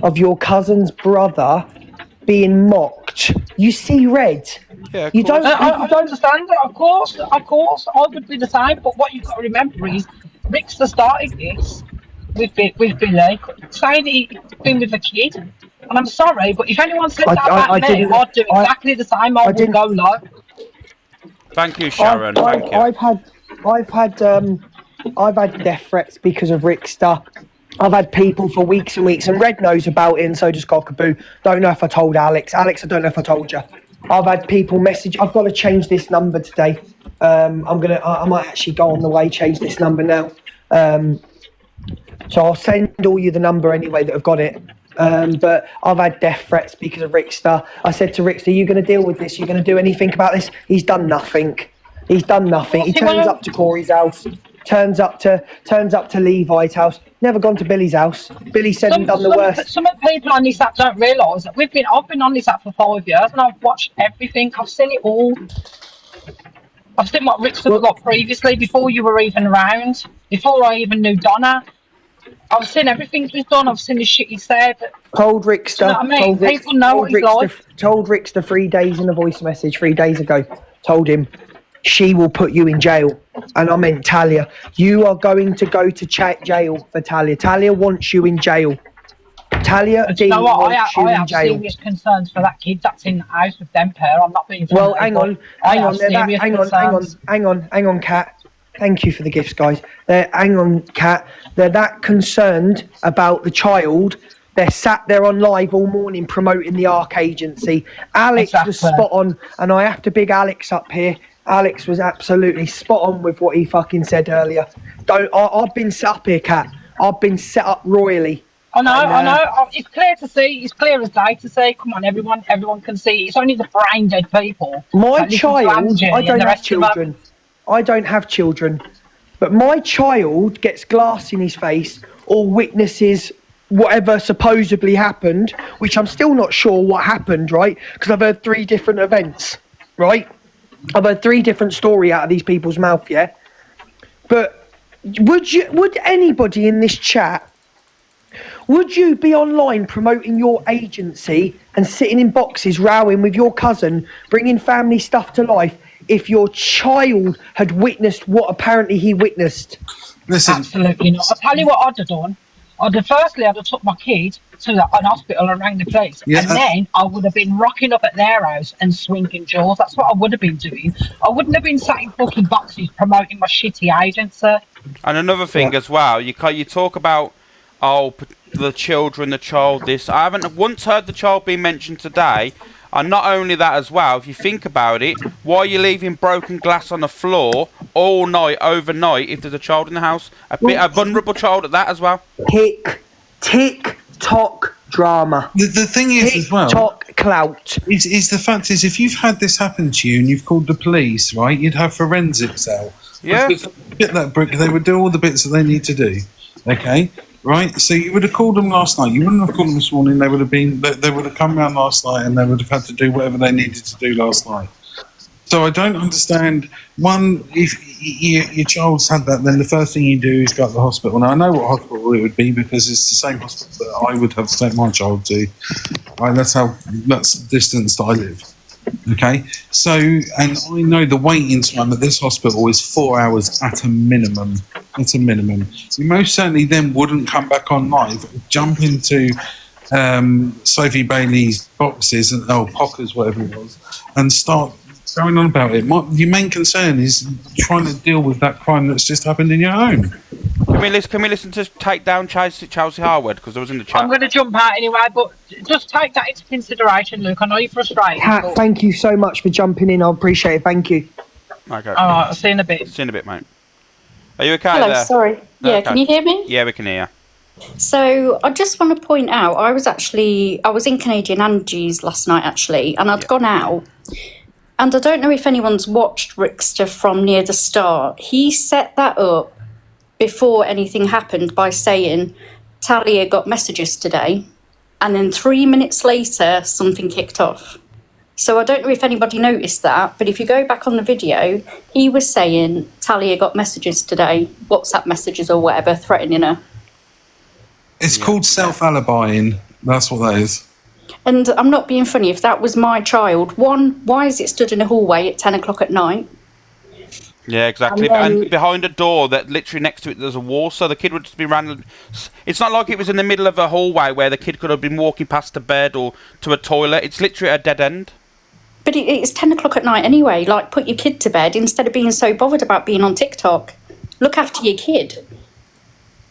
of your cousin's brother being mocked, you see red. Yeah, you don't. I don't understand it. Of course, I would be the same. But what you've got to remember is, Rickster started this with Billy, saying he'd been with a kid. And I'm sorry, but if anyone said that about me, I'd do exactly the same. I would go low. Thank you, Sharon. Thank you. I've had death threats because of Rickster. I've had people for weeks and weeks, and Red knows about it, and so does Cockaboo. Don't know if I told Alex. Alex, I don't know if I told you. I've had people message. I've got to change this number today. I might actually go on the way, change this number now. So I'll send all you the number anyway that have got it. But I've had death threats because of Rickster. I said to Rickster, "You're going to deal with this. You're going to do anything about this?" He's done nothing. He turns up to Corey's house. Turns up to Levi's house. Never gone to Billy's house. Billy said and done the worst. Some of the people on this app don't realise that I've been on this app for 5 years and I've watched everything. I've seen it all. I've seen what Rickster looked like previously, before you were even around, before I even knew Donna. I've seen everything he's done. I've seen the shit he said. Told Rickster. You know what I mean? People know what he's like. Told Rickster 3 days in a voice message 3 days ago. Told him, she will put you in jail. And I meant Talia. You are going to go to jail for Talia. Talia wants you in jail. Talia D wants you in jail. I have serious concerns for that kid that's in the house with them pair. I'm not being funny. Well, hang on, Kat. Thank you for the gifts, guys. Hang on, Kat. They're that concerned about the child. They're sat there on live all morning promoting the ARC agency. Alex was spot on, and I have to big Alex up here. Alex was absolutely spot on with what he fucking said earlier. I've been set up here, Kat. I've been set up royally. I know. It's clear to see. It's clear as day to see. Come on, everyone can see. It's only the brain dead people. My child, I don't have children. I don't have children. But my child gets glass in his face or witnesses whatever supposedly happened, which I'm still not sure what happened, right? Because I've heard 3 different events, right? I've heard 3 different stories out of these people's mouth, yeah? But would anybody in this chat, would you be online promoting your agency and sitting in boxes rowing with your cousin, bringing family stuff to life, if your child had witnessed what apparently he witnessed? Listen. Absolutely not. I'll tell you what I'd have done. I'd have took my kid to an hospital and rang the police. Yeah. And then I would have been rocking up at their house and swinging jaws. That's what I would have been doing. I wouldn't have been sat in fucking boxes promoting my shitty agency. And another thing as well, you talk about, the child, this. I haven't once heard the child being mentioned today. And not only that as well, if you think about it, why are you leaving broken glass on the floor all night, overnight, if there's a child in the house? A vulnerable child at that as well. TikTok drama. The thing is as well, TikTok clout. Is the fact is, if you've had this happen to you and you've called the police, right, you'd have forensics out. Yeah. Get that brick, they would do all the bits that they need to do. Okay? Right, so you would have called them last night. You wouldn't have called them this morning. They would have come around last night, and they would have had to do whatever they needed to do last night. So I don't understand. One, if your child's had that, then the first thing you do is go to the hospital. Now I know what hospital it would be because it's the same hospital that I would have to take my child to. Right, that's the distance that I live. Okay, so, and I know the waiting time at this hospital is 4 hours at a minimum. It's a minimum. You most certainly then wouldn't come back on live, jump into Sophie Bailey's boxes, and Pockers, whatever it was, and start going on about it. Your main concern is trying to deal with that crime that's just happened in your home. Can we listen to Take Down Chelsea Harwood, because I was in the chat. I'm going to jump out anyway, but just take that into consideration, Luke. I know you're frustrated. Kat, thank you so much for jumping in. I appreciate it. Thank you. Okay. All right, I'll see you in a bit. See you in a bit, mate. Are you okay Hello, there? sorry. Yeah, Okay. can you hear me? Yeah, we can hear you. So I just want to point out, I was in Canadian Angie's last night actually, and I'd gone out. And I don't know if anyone's watched Rickster from near the start. He set that up before anything happened by saying, Talia got messages today. And then 3 minutes later, something kicked off. So I don't know if anybody noticed that, but if you go back on the video, he was saying Talia got messages today, WhatsApp messages or whatever, threatening her. It's called self-alibying. That's what that is. And I'm not being funny, if that was my child, one, why is it stood in a hallway at 10 o'clock at night? Yeah, exactly. And behind a door that literally next to it there's a wall, so the kid would just be random. It's not like it was in the middle of a hallway where the kid could have been walking past a bed or to a toilet. It's literally a dead end. But it's 10 o'clock at night anyway. Like, put your kid to bed instead of being so bothered about being on TikTok. Look after your kid.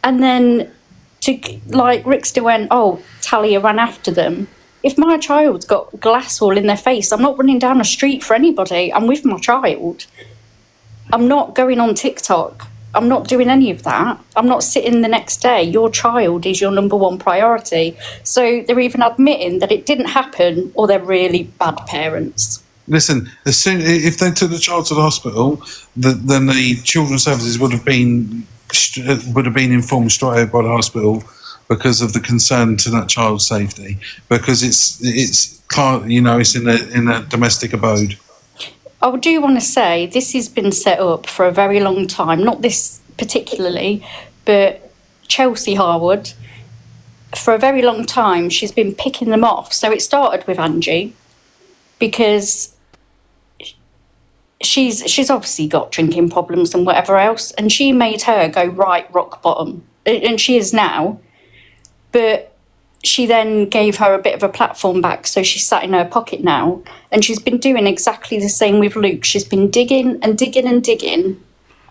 And then, Rickster went, oh, Talia ran after them. If my child's got glass all in their face, I'm not running down a street for anybody. I'm with my child. I'm not going on TikTok. I'm not doing any of that. I'm not sitting the next day. Your child is your number one priority. So they're even admitting that it didn't happen, or they're really bad parents. Listen, if they took the child to the hospital, then the children's services would have been informed straight away by the hospital because of the concern to that child's safety, because it's in a domestic abode. I do want to say this has been set up for a very long time, not this particularly, but Chelsea Harwood. For a very long time, she's been picking them off. So it started with Angie because she's obviously got drinking problems and whatever else, and she made her go right rock bottom, and she is now. But she then gave her a bit of a platform back, so she's sat in her pocket now, and she's been doing exactly the same with Luke. She's been digging and digging and digging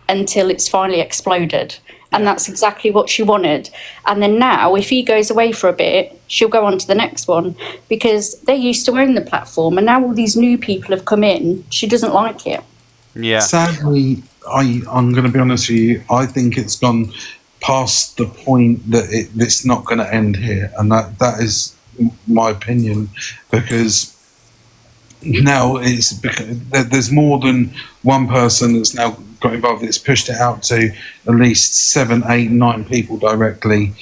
until it's finally exploded, and that's exactly what she wanted. And then now, if he goes away for a bit, she'll go on to the next one, because they used to own the platform, and now all these new people have come in. She doesn't like it. Yeah. Sadly, I'm going to be honest with you, I think it's gone past the point that it's not going to end here, and that is my opinion, because now there's more than one person that's now got involved. It's pushed it out to at least 7, 8, 9 people directly.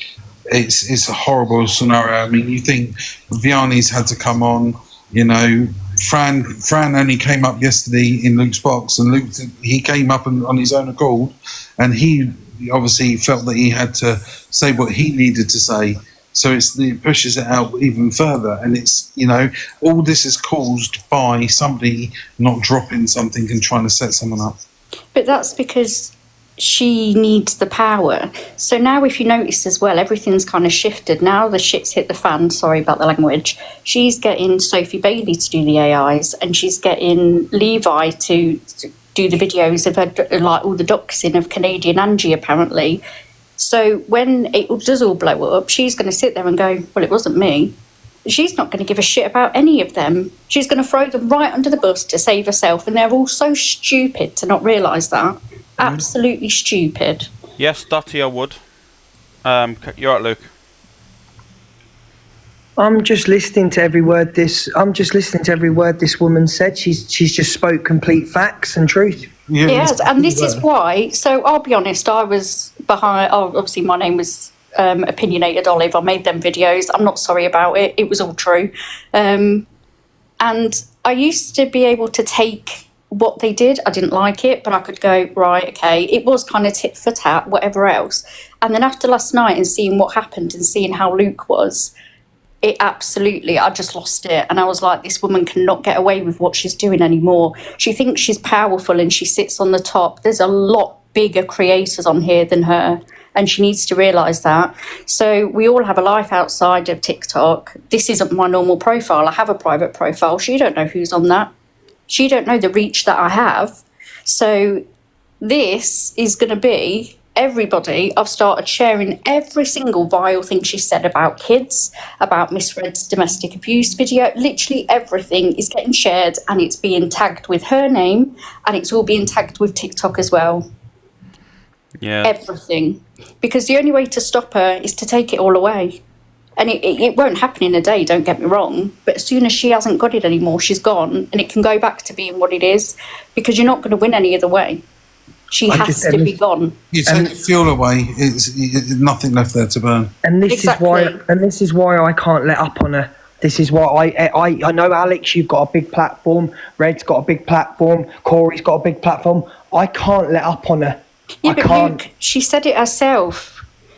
It's a horrible scenario. I mean, you think Vianney's had to come on, Fran only came up yesterday in Luke's box, and he came up on his own accord, and he obviously felt that he had to say what he needed to say, so it pushes it out even further, and it's all this is caused by somebody not dropping something and trying to set someone up. But that's because she needs the power. So now, if you notice as well, everything's kind of shifted. Now the shit's hit the fan, sorry about the language. She's getting Sophie Bailey to do the AIs, and she's getting Levi to do the videos of her, like all the doxing of Canadian Angie, apparently. So when it does all blow up, she's going to sit there and go, well, it wasn't me. She's not going to give a shit about any of them. She's going to throw them right under the bus to save herself, and they're all so stupid to not realise that. Absolutely stupid. Yes, Dottie, I would. You're right, Luke. I'm just listening to every word this woman said. She's just spoke complete facts and truth. Yes, and this is why. So I'll be honest, I was behind. Oh, obviously, my name was Opinionated Olive. I made them videos. I'm not sorry about it. It was all true. And I used to be able to take what they did. I didn't like it, but I could go, right, okay. It was kind of tit for tat, whatever else. And then after last night and seeing what happened and seeing how Luke was, I just lost it. And I was like, this woman cannot get away with what she's doing anymore. She thinks she's powerful and she sits on the top. There's a lot bigger creators on here than her, and she needs to realise that. So we all have a life outside of TikTok. This isn't my normal profile. I have a private profile. She don't know who's on that. She don't know the reach that I have. So this is going to be everybody, I've started sharing every single vile thing she said about kids, about Miss Red's domestic abuse video. Literally everything is getting shared, and it's being tagged with her name, and it's all being tagged with TikTok as well. Yeah. Everything. Because the only way to stop her is to take it all away. And it won't happen in a day, don't get me wrong, but as soon as she hasn't got it anymore, she's gone, and it can go back to being what it is, because you're not going to win any other way. She has to be gone. You take the fuel away, it's nothing left there to burn. And this is why I can't let up on her. This is why I know, Alex, you've got a big platform, Red's got a big platform, Corey's got a big platform. I can't let up on her. Yeah, but Luke, she said it herself.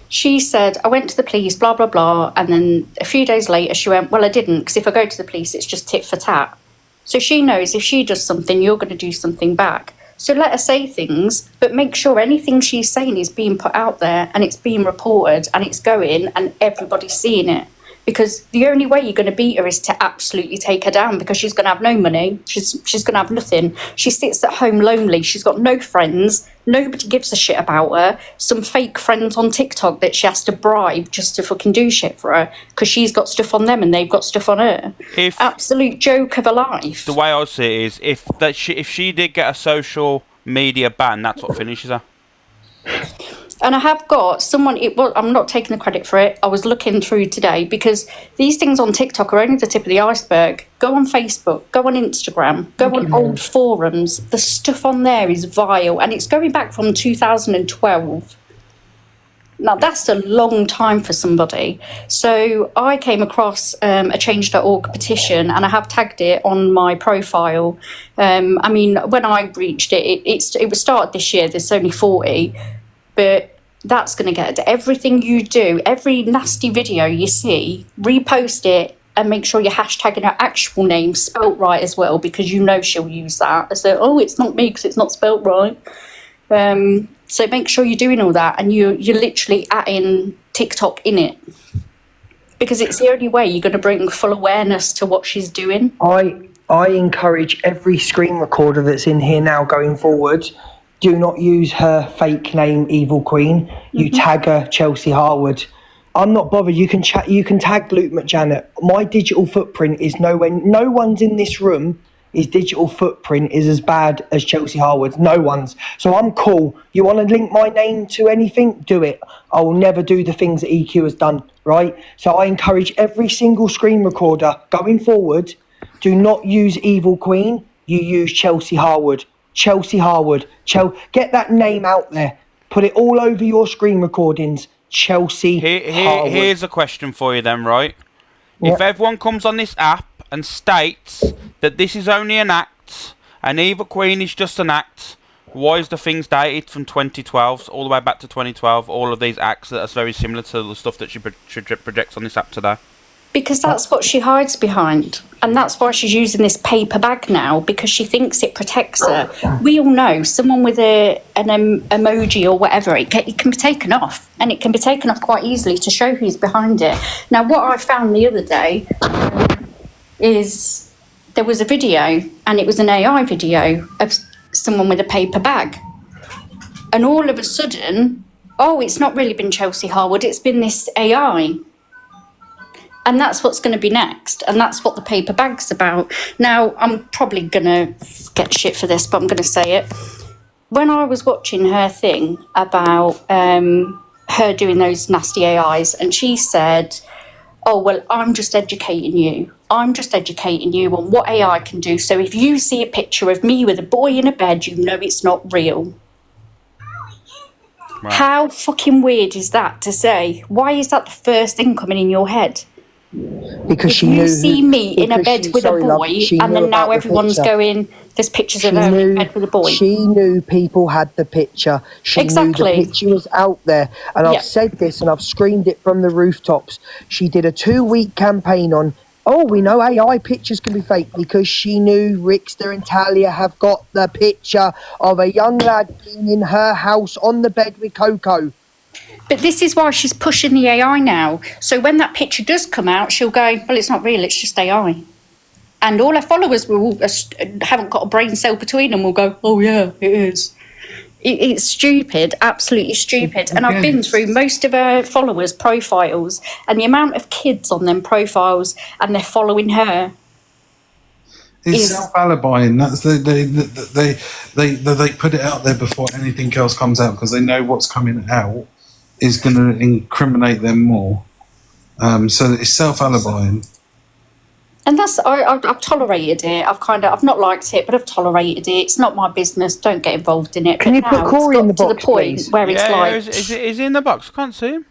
She said, I went to the police, blah, blah, blah. And then a few days later, she went, well, I didn't, because if I go to the police, it's just tit for tat. So she knows if she does something, you're going to do something back. So let her say things, but make sure anything she's saying is being put out there, and it's being reported, and it's going, and everybody's seeing it. Because the only way you're going to beat her is to absolutely take her down, because she's going to have no money. She's going to have nothing. She sits at home lonely. She's got no friends. Nobody gives a shit about her. Some fake friends on TikTok that she has to bribe just to fucking do shit for her, because she's got stuff on them and they've got stuff on her. Absolute joke of a life. The way I see it is, if she did get a social media ban, that's what finishes her. And I have got someone, I'm not taking the credit for it. I was looking through today, because these things on TikTok are only the tip of the iceberg. Go on Facebook, go on Instagram, go on old forums. The stuff on there is vile, and it's going back from 2012. Now, that's a long time for somebody. So I came across a change.org petition, and I have tagged it on my profile. I mean, when I reached it, it was started this year. There's only 40. But that's going to get everything you do, every nasty video you see, repost it, and make sure you're hashtagging her actual name spelt right as well, because you know she'll use that as oh, it's not me because it's not spelt right. So make sure you're doing all that, and you're literally adding TikTok in it, because it's the only way you're going to bring full awareness to what she's doing. I encourage every screen recorder that's in here now going forward, do not use her fake name, Evil Queen. You tag her, Chelsea Harwood. I'm not bothered. You can tag Luke McJanet. My digital footprint is nowhere. No one's in this room. His digital footprint is as bad as Chelsea Harwood. No one's. So I'm cool. You want to link my name to anything? Do it. I will never do the things that EQ has done, right? So I encourage every single screen recorder going forward, do not use Evil Queen. You use Chelsea Harwood. Chelsea Harwood. Get that name out there. Put it all over your screen recordings. Chelsea Harwood. Here's a question for you then, right? If everyone comes on this app and states that this is only an act, and Evil Queen is just an act, why is the things dated from 2012 all the way back to 2012, all of these acts that are very similar to the stuff that she projects on this app today? Because that's what she hides behind. And that's why she's using this paper bag now, because she thinks it protects her. We all know someone with an emoji or whatever, it can be taken off. And it can be taken off quite easily to show who's behind it. Now, what I found the other day is there was a video, and it was an AI video of someone with a paper bag. And all of a sudden, it's not really been Chelsea Harwood, it's been this AI. And that's what's going to be next. And that's what the paper bag's about. Now, I'm probably going to get shit for this, but I'm going to say it. When I was watching her thing about her doing those nasty AIs, and she said, I'm just educating you. I'm just educating you on what AI can do. So if you see a picture of me with a boy in a bed, you know it's not real. Right. How fucking weird is that to say? Why is that the first thing coming in your head? Because if you see me in a bed with a boy, and then now everyone's going, there's pictures of her in bed with a boy. She knew people had the picture. She knew the picture was out there. And I've said this, and I've screamed it from the rooftops. She did a 2-week campaign on, we know AI pictures can be fake, because she knew Rickster and Talia have got the picture of a young lad being in her house on the bed with Coco. But this is why she's pushing the AI now. So when that picture does come out, she'll go, it's not real, it's just AI. And all her followers haven't got a brain cell between them, will go, yeah, it is. It's stupid, absolutely stupid. And I've been through most of her followers' profiles, and the amount of kids on them profiles, and they're following her. It's self-alibying. That's they put it out there before anything else comes out because they know what's coming out is going to incriminate them more. So it's self-alibying. And that's I've tolerated it. I've not liked it, but I've tolerated it. It's not my business. Don't get involved in it. Can you put Corey in the box, to the point please? where it's like, is he in the box? I can't see him.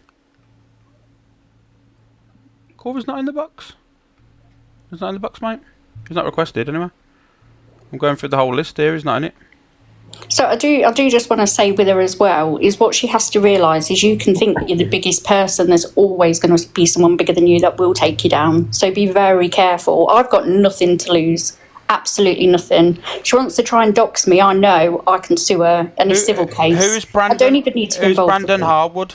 Corey's not in the box. He's not in the box, mate. He's not requested anyway. I'm going through the whole list here. He's not in it. So I do just want to say with her as well is what she has to realise is you can think that you're the biggest person. There's always going to be someone bigger than you that will take you down. So be very careful. I've got nothing to lose. Absolutely nothing. She wants to try and dox me. I know I can sue her in a civil case. Who's Brandon? I don't even need to be Who's involved. Brandon Harwood?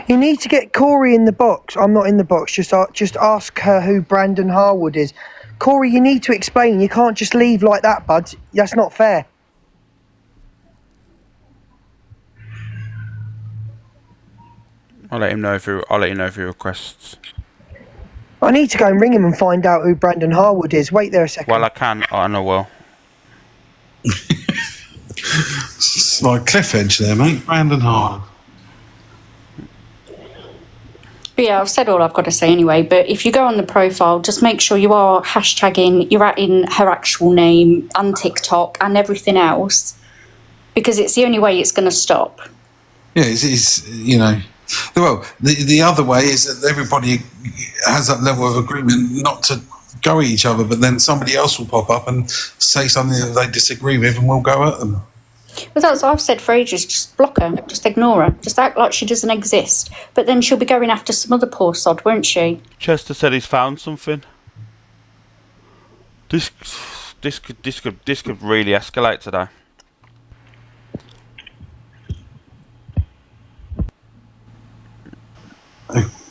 You need to get Corey in the box. I'm not in the box. Just ask her who Brandon Harwood is. Corey, you need to explain. You can't just leave like that, bud. That's not fair. I'll let him know if he requests. I need to go and ring him and find out who Brandon Harwood is. Wait there a second. Well, I can. I know well. It's like cliff edge there, mate. Brandon Harwood. But yeah, I've said all I've got to say anyway. But if you go on the profile, just make sure you are hashtagging, you're adding her actual name and TikTok and everything else, because it's the only way it's going to stop. Yeah, it's you know. Well, the other way is that everybody has that level of agreement not to go at each other, but then somebody else will pop up and say something that they disagree with, and we'll go at them. But that's what I've said for ages. Just block her. Just ignore her. Just act like she doesn't exist. But then she'll be going after some other poor sod, won't she? Chester said he's found something. This could really escalate today.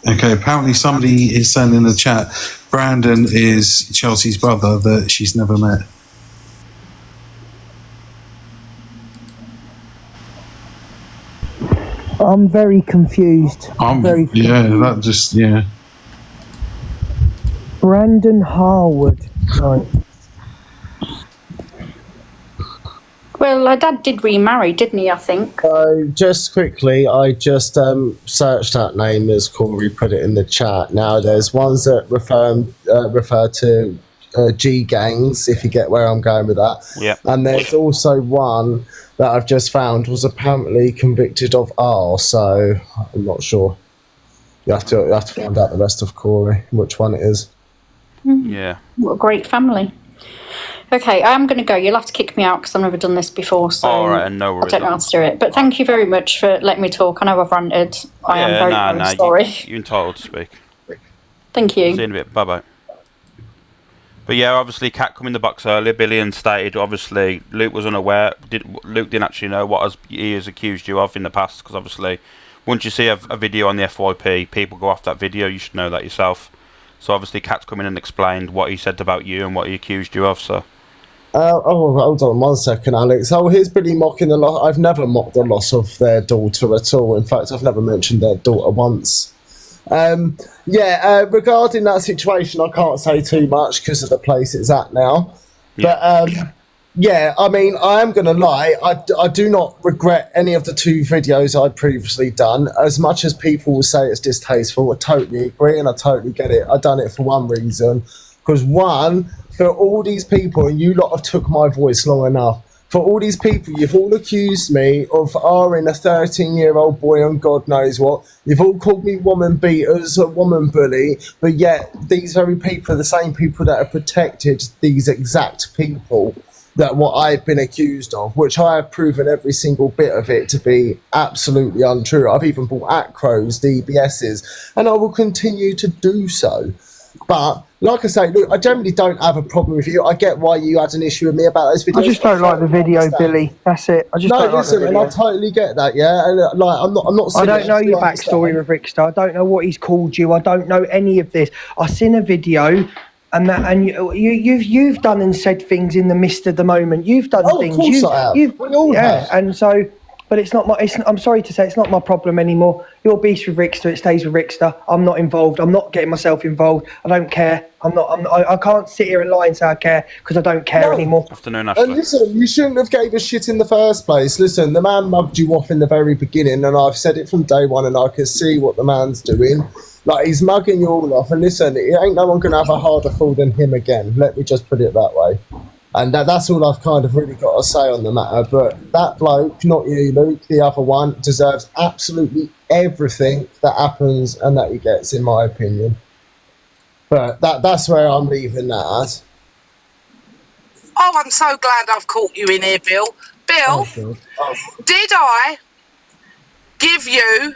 Okay, apparently somebody is saying in the chat, Brandon is Chelsea's brother that she's never met. I'm very confused. Very confused. Brandon Harwood. Right. Well, her dad did remarry, didn't he, I think? So, just quickly, I just searched that name as Corey put it in the chat. Now, there's ones that refer to G gangs, if you get where I'm going with that. Yeah. And there's also one that I've just found was apparently convicted of R, so I'm not sure. You have to find out the rest of Corey, which one it is. Yeah. What a great family. Okay, I am going to go. You'll have to kick me out because I've never done this before, so all right, no worries. I don't know how to do it. But thank you very much for letting me talk. I know I've ranted. I am very sorry. You're entitled to speak. Thank you. See you in a bit. Bye-bye. But yeah, obviously, Kat come in the box earlier. Billion stated, obviously, Luke was unaware. Luke didn't actually know what he has accused you of in the past, because obviously, once you see a video on the FYP, people go off that video. You should know that yourself. So obviously, Kat's come in and explained what he said about you and what he accused you of, so... hold on 1 second, Alex. Oh, here's Billy mocking the loss. I've never mocked the loss of their daughter at all. In fact, I've never mentioned their daughter once. Regarding that situation, I can't say too much because of the place it's at now. Yeah. But I mean, I am going to lie. I do not regret any of the 2 videos I'd previously done. As much as people will say it's distasteful, I totally agree and I totally get it. I've done it for one reason. Because one, for all these people, and you lot have took my voice long enough, for all these people, you've all accused me of R-ing a 13-year-old boy and God knows what. You've all called me woman beaters, a woman bully, but yet these very people are the same people that have protected these exact people that what I've been accused of, which I have proven every single bit of it to be absolutely untrue. I've even bought acros, DBSs, and I will continue to do so. But like I say, look, I generally don't have a problem with you. I get why you had an issue with me about those videos. I just don't like the video, Billy. That's it. I just don't like the video. And I totally get that. Yeah, and I'm not. I don't know your backstory with Rickster. I don't know what he's called you. I don't know any of this. I seen a video. And you've done and said things in the midst of the moment. You've done things. Of course I have. We all have. And so, but it's not my. I'm sorry to say, it's not my problem anymore. Your beef with Rickster, it stays with Rickster. I'm not involved. I'm not getting myself involved. I don't care. I can't sit here and lie and say I care because I don't care anymore. Afternoon, Ashley. And listen, you shouldn't have gave a shit in the first place. Listen, the man mugged you off in the very beginning, and I've said it from day one, and I can see what the man's doing. Like, he's mugging you all off, and listen, it ain't no one going to have a harder fall than him again. Let me just put it that way. And that's all I've kind of really got to say on the matter. But that bloke, not you, Luke, the other one, deserves absolutely everything that happens and that he gets, in my opinion. But that's where I'm leaving that at. Oh, I'm so glad I've caught you in here, Bill. Bill, did I give you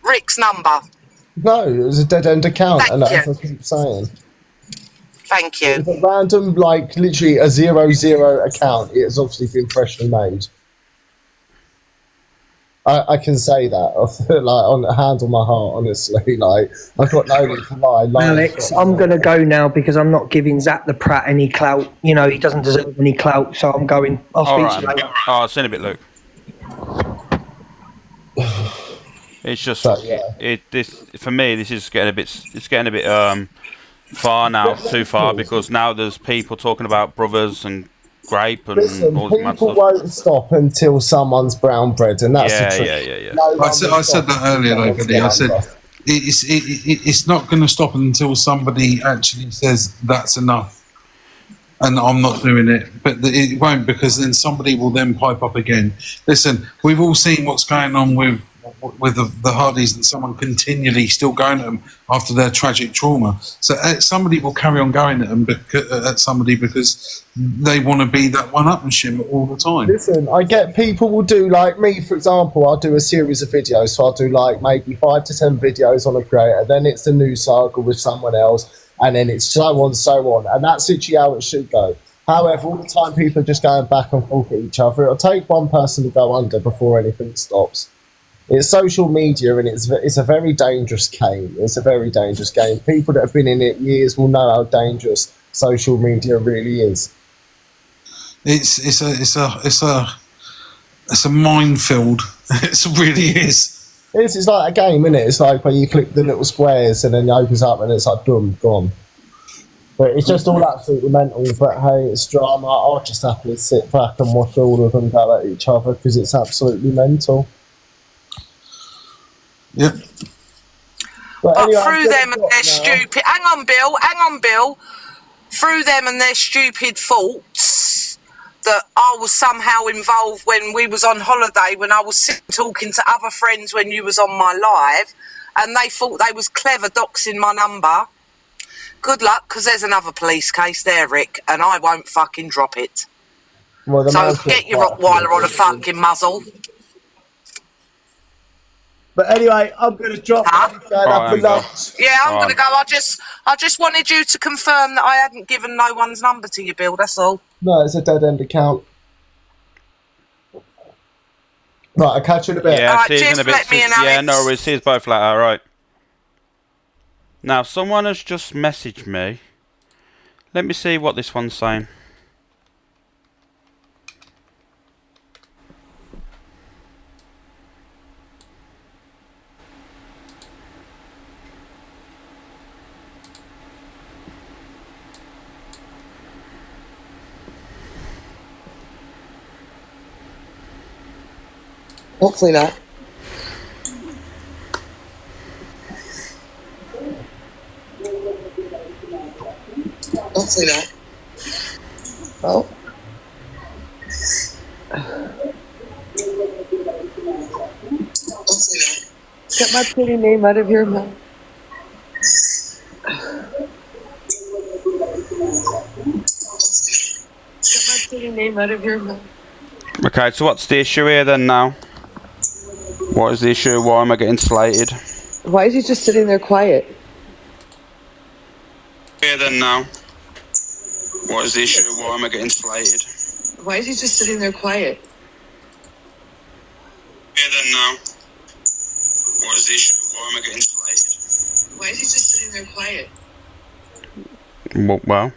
Rick's number? No, it was a dead-end account, Thank and that's you. what I keep saying. Thank you. It was a random, like, literally a 0-0 account. It has obviously been freshly made. I can say that, like, on the hand on my heart, honestly. Like, I've got no need to lie. Alex, I'm going to go now because I'm not giving Zach the Pratt any clout. You know, he doesn't deserve any clout, so I'm going. I'll speak to you later. Oh, I'll see you in a bit, Luke. It's just for me. This is getting a bit. It's getting a bit far now, too far, because now there's people talking about brothers and grape and Listen, all this mad people stuff. won't stop until someone's brown bread, and that's the truth. Yeah. No I said that earlier, though, Billy. I said it's not going to stop until somebody actually says that's enough. And I'm not doing it, but it won't, because then somebody will then pipe up again. Listen, we've all seen what's going on with the Hardys, and someone continually still going at them after their tragic trauma. So somebody will carry on going at them at somebody because they want to be that one-upmanship all the time. Listen, I get people will do, like me, for example, I'll do a series of videos, so I'll do like maybe 5 to 10 videos on a creator, then it's a new saga with someone else, and then it's so on, and that's literally how it should go. However, all the time people are just going back and forth at each other. It'll take one person to go under before anything stops. It's social media, and it's a very dangerous game. It's a very dangerous game. People that have been in it years will know how dangerous social media really is. It's a minefield. It really is. It's like a game, isn't it? It's like when you click the little squares and then it opens up and it's like boom, gone. But it's just all absolutely mental. But hey, it's drama. I'll just happily sit back and watch all of them go at each other because it's absolutely mental. Yep. But anyway, through them and their stupid... Hang on, Bill. Through them and their stupid faults that I was somehow involved when we was on holiday, when I was talking to other friends when you was on my live, and they thought they was clever doxing my number. Good luck, because there's another police case there, Rick, and I won't fucking drop it. Well, so get your Rottweiler on a fucking muzzle. But anyway, I'm going to drop lunch. Yeah, I'm going to go. I just wanted you to confirm that I hadn't given no one's number to you, Bill, that's all. No, it's a dead-end account. Right, I'll catch you in a bit. Yeah, Alright, see you cheers, in a bit. let me in, Yeah, Alex. no worries. See you both later. All right. Now, someone has just messaged me. Let me see what this one's saying. Hopefully not. Hopefully not. Oh. Hopefully not. Get my pretty name out of your mouth. Get my pretty name out of your mouth. Okay, so what's the issue here then now? What is the issue? Why am I getting slated? Why is he just sitting there quiet? Here then now. What is the issue? Why am I getting slated? Why is he just sitting there quiet? Here then now. What is the issue? Why am I getting slated? Why is he just sitting there quiet? Well.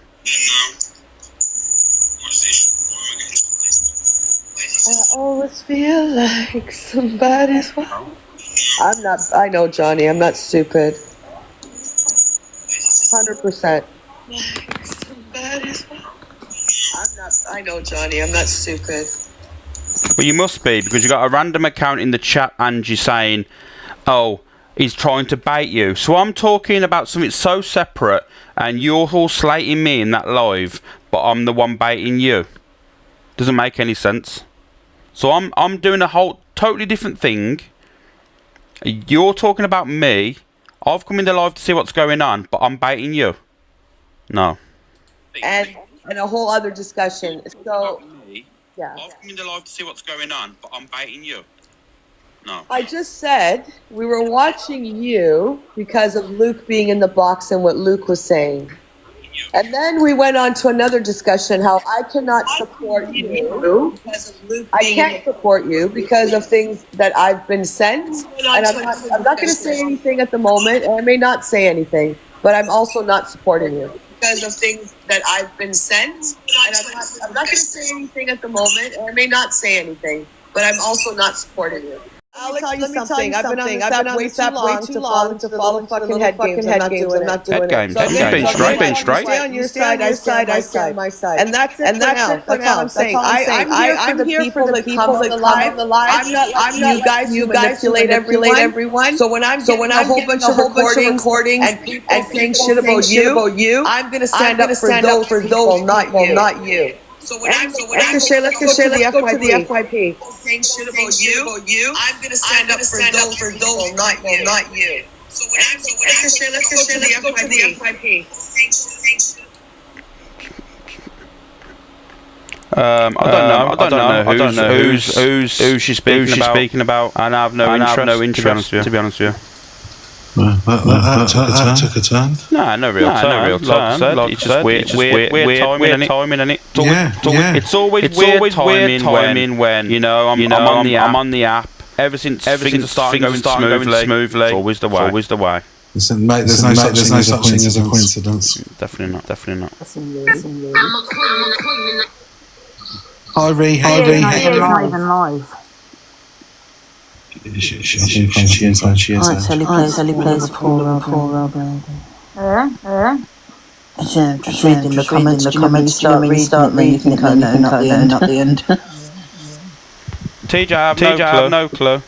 I always feel like somebody's. I'm not. I know, Johnny. I'm not stupid. 100%. I know, Johnny. I'm not stupid. Well, you must be, because you got a random account in the chat, Angie, saying, "Oh, he's trying to bait you." So I'm talking about something so separate, and you're all slating me in that live, but I'm the one baiting you. Doesn't make any sense. So I'm doing a whole totally different thing. You're talking about me. I've come in the live to see what's going on, but I'm baiting you. No. And a whole other discussion. So, yeah. I've come in the live to see what's going on, but I'm baiting you. No. I just said we were watching you because of Luke being in the box and what Luke was saying. And then we went on to another discussion how I cannot support you because of Luke. I can't support you because of things that I've been sent. And I'm not going to say anything at the moment. And I may not say anything, but I'm also not supporting you. Because of things that I've been sent. And I'm not going to say anything at the moment. And I may not say anything, but I'm also not supporting you. Alex, let me tell you something. I've been on this app way too long to fall into fucking head games. I'm not doing it. Head games. You've been straight. Stay on your side, I stay on my side. And that's it for now. That's all I'm saying. I'm here for the people that come on the live. I'm not you guys who manipulate everyone. So when I'm a whole bunch of recordings and people saying shit about you, I'm going to stand up for those people, not you. So when let's go to the FYP. Saying shit about you, I'm going to stand up for those people, not you. So let's go to the FYP. I don't know who she's speaking about, and I have no interest, to be honest with you. That took a turn. No, no real turn. It's just weird timing, and it's always weird timing when you know I'm on the app. Ever since things are starting going smoothly, it's always the way. Listen, mate, there's no such thing as a coincidence. Definitely not. Hi, Ree. It's not even live. She is. Sally plays poor Rob. Just reading the comments. You start reading, you think I know, not the end. TJ, I have no clue.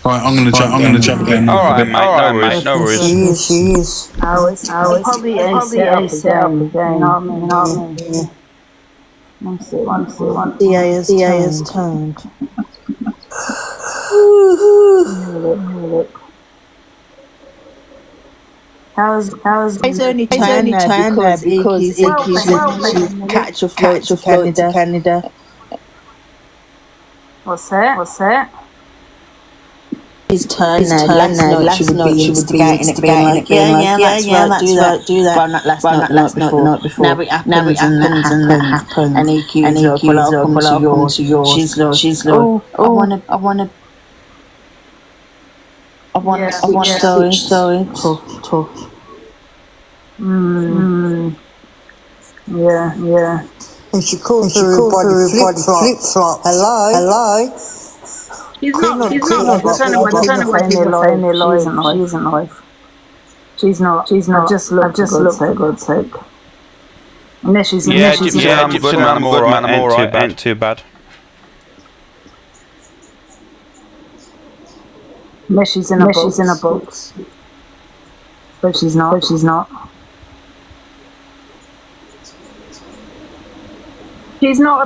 Right, I'm gonna jump again. All right, mate. No worries. She is. I was probably ace up again. Not me. One. DA is turned. How's He's only turned there because Icky's catch a flight to Canada. What's that? His turn there. Last night she would be instigating it, being like, yeah, do that. Well, not last night, before. Now it happens, and that happens. And EQ's like, well, I'll come to yours. She's like, I wanna. Sorry. Tough. Yeah. And she calls her body flip-flop. Hello. She's not. I don't know why people say in their lives. She isn't live. She's not. I've just looked for God's sake. Unless she's I'm good, man. I'm alright. Ain't too bad. Unless she's in a box. But she's not. She's not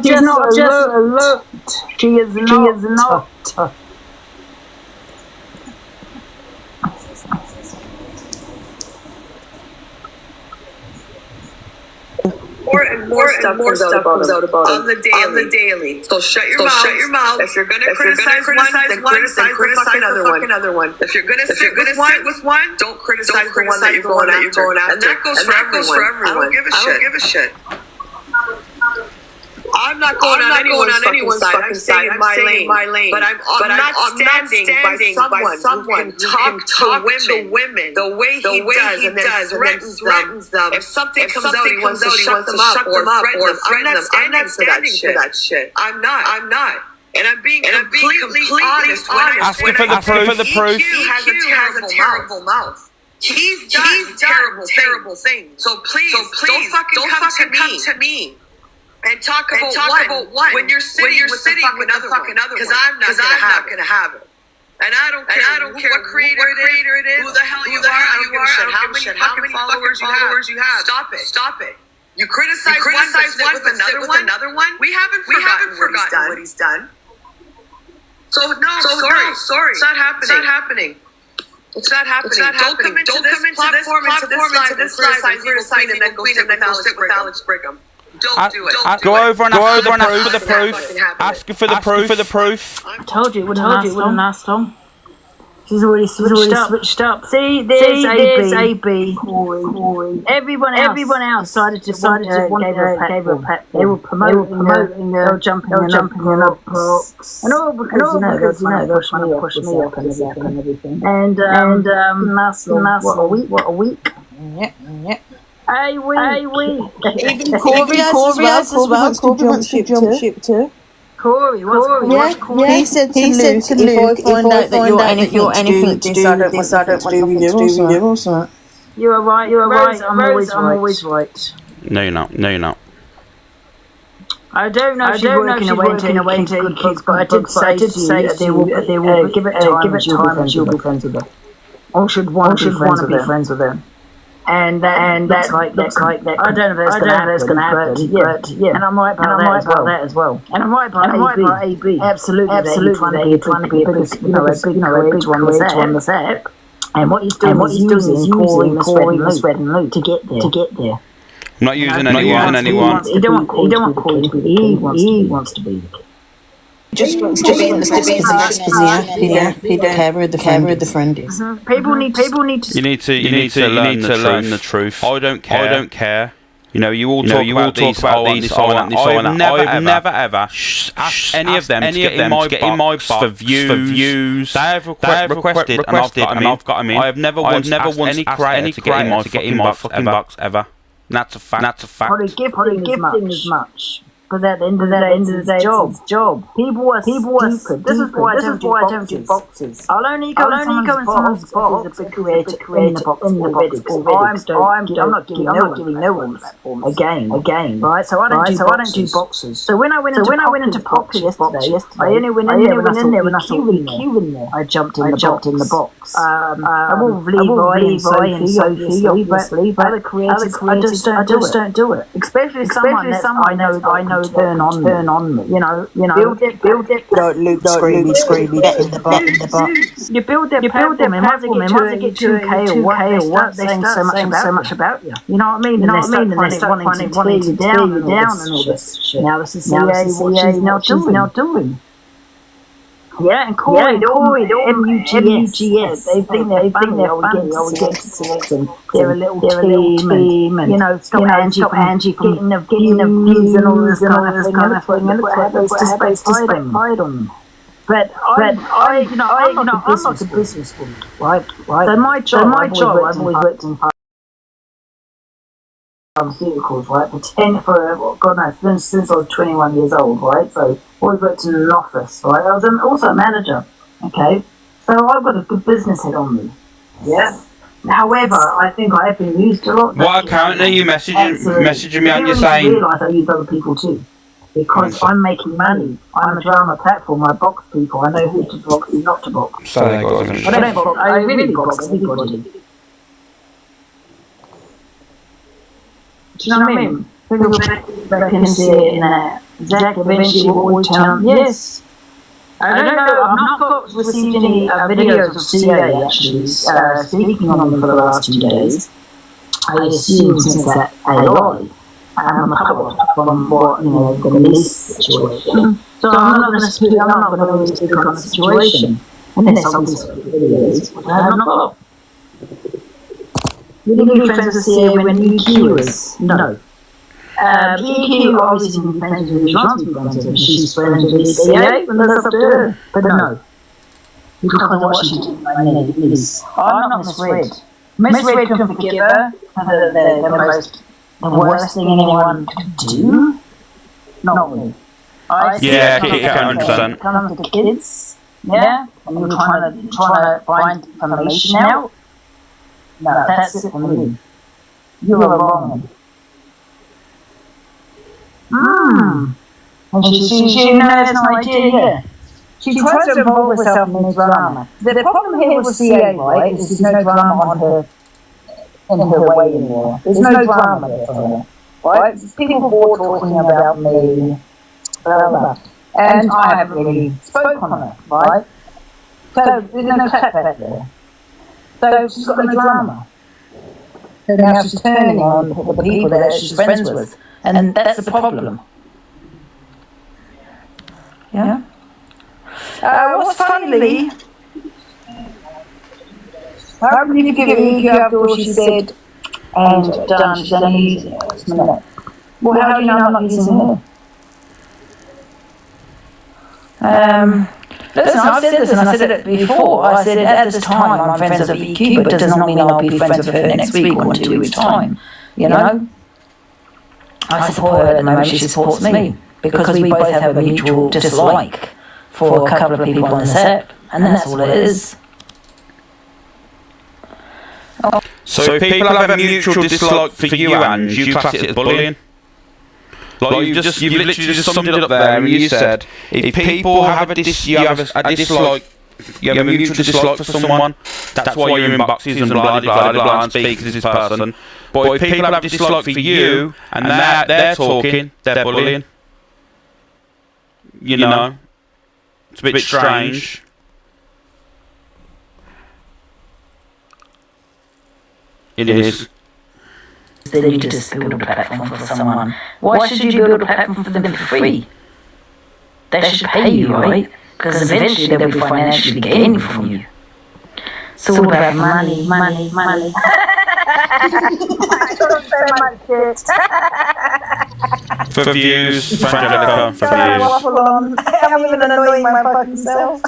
just alert. She is not. More stuff comes out about on the daily. So shut your mouth. If you're gonna criticize one, then criticize the other one. If you're gonna sit with one, don't criticize the one that you're going after. And that goes for everyone. I don't give a shit. I'm not going on anyone's side. I'm staying in my lane. But I'm not standing by someone who can talk to women the way he does and then threatens them. If something comes out, he wants to shut them up or threaten them. I'm not standing for that shit. I'm not. And I'm being completely honest when I Ask for the proof. EQ has a terrible mouth. He's done terrible things. So please don't fucking come to me and talk about one when you're sitting with the fucking other one. Because I'm not gonna have it. And I don't care what creator it is, who the hell you are. I don't give a shit how many followers you have. Stop it. You criticize one, but sit with another one. We haven't forgotten what he's done. So sorry. It's not happening. It's not happening. Don't come into this platform, into this live and criticize and then go sit with Alex Brigham. Don't do it. Go over and ask for the proof. Ask for the proof. I told you it wouldn't last long. She's already switched up. See, there's AB. Corey. Everyone else decided to gave her a pet. They were promoting her, jumping on the box. And all because, they were trying to push me up and everything. And last a week. Yeah. A week. Even Corey as well. Corey wants to jump ship too. Corey. He said to Luke, if I find out that you're anything to do with this, I don't want nothing to do with you or something. You are right. I'm always right. No, you're not. I don't know if she's working away into good kids, but I did say to you that they will give it time and you'll be friends with her. Or should want to be friends with her. And that's like that. I don't know if that's going to happen, but yeah. And I'm right about that as well. And I'm right about AB. Absolutely, they're trying to be a big creator on this app. And what he's doing is using Corey, Spread and Luke to get there. I'm not using anyone. He don't want Corey to be the kid. He wants to be the kid. Just wants to be in the match. He don't care who the friend is. People need to. You need to learn the truth. I don't care. You all talk about these. I've never ever asked any of them to get in my box for views. They have requested, and I've got them in. I have never once asked any creator to get in my fucking box ever. That's a fact. Probably give them as much. Because at the end of the day, it's job. People are stupid. This is why I don't do boxes. I'll only go in someone's box if there's a big creator in the box already. I'm not giving no one platforms again. Right? So I don't do boxes. So when I went into boxes yesterday, I only went in there when I saw Q in there. I jumped in the box. I will Levi and Sophie, obviously, but other creators, I just don't do it. Especially someone that I know turn on me. Build it. Luke screaming, get in the box. You build their platform, and once they get 2K or what, they start saying so much about you. You know what I mean? And they start wanting to tear you down and all this shit. Now this is CA, what she's now doing. Yeah, and Corey, MUGS, they think they're funny. I would get to select them. They're a little team, and stop Angie from getting the views and all this kind of thing. And it's just backfired on them. But I'm not a businesswoman, right? So my job, I've always worked in pharmaceuticals, right? For God knows, since I was 21 years old, right? So always worked in an office, right? I was also a manager, okay? So I've got a good business head on me, yeah? However, I think I have been used a lot. What account are you messaging me on? You're saying? I realise I use other people too. Because I'm making money. I'm a drama platform. I box people. I know who to box, who not to box. I don't box. I really box everybody. Do you know what I mean? People back and see it in there. Zach eventually will always tell yes. I don't know. I've not received any videos of CA actually speaking on them for the last 2 days. I assume since that AI. I'm covered from what the release situation. So I'm not going to speak on the situation unless obviously videos, which I have not got. Will you be friends with CA when you EQ us? No. EQ obviously will be friends with John's grievances. She's friends with the CA, and that's up to her. But no. Because of what she did by me is, I'm not misread. Misread can forgive her for the worst thing anyone could do. Not me. Yeah, Kitty, 100%. When it comes to kids, yeah, and you're trying to find information out. No, that's it for me. You are wrong. And she has no idea, yeah. She tries to involve herself in the drama. The problem here with CA, right, is there's no drama in her way anymore. There's no drama there for her, right? People bored talking about me, blah, blah. And I haven't really spoken on it, right? So there's no clap back there. So she's got no drama. So now she's turning on the people that she's friends with. And that's the problem. Yeah? What's funny, Lee? How can you give EQ after all she said and done? She's only using it this minute. Well, how do you know I'm not using her? Listen, I've said this and I said it before. I said at this time I'm friends with EQ, but it does not mean I'll be friends with her next week or in 2 weeks' time. You know? I support her at the moment, she supports me. Because we both have a mutual dislike for a couple of people on the set, and that's all it is. So if people have a mutual dislike for you, Ange, you class it as bullying? Like you've literally just summed it up there, and you said if people have a dislike, you have a mutual dislike for someone, that's why you're in boxes and blah blah blah and speak to this person. But if people have a dislike for you and they're talking, they're bullying. You know, it's a bit strange. It is. Then you just build a platform for someone. Why should you build a platform for them for free? They should pay you, right? Because eventually they'll be financially gaining from you. It's all about money, money, money. For views, Frangelica, for views. I'm even annoying my fucking self.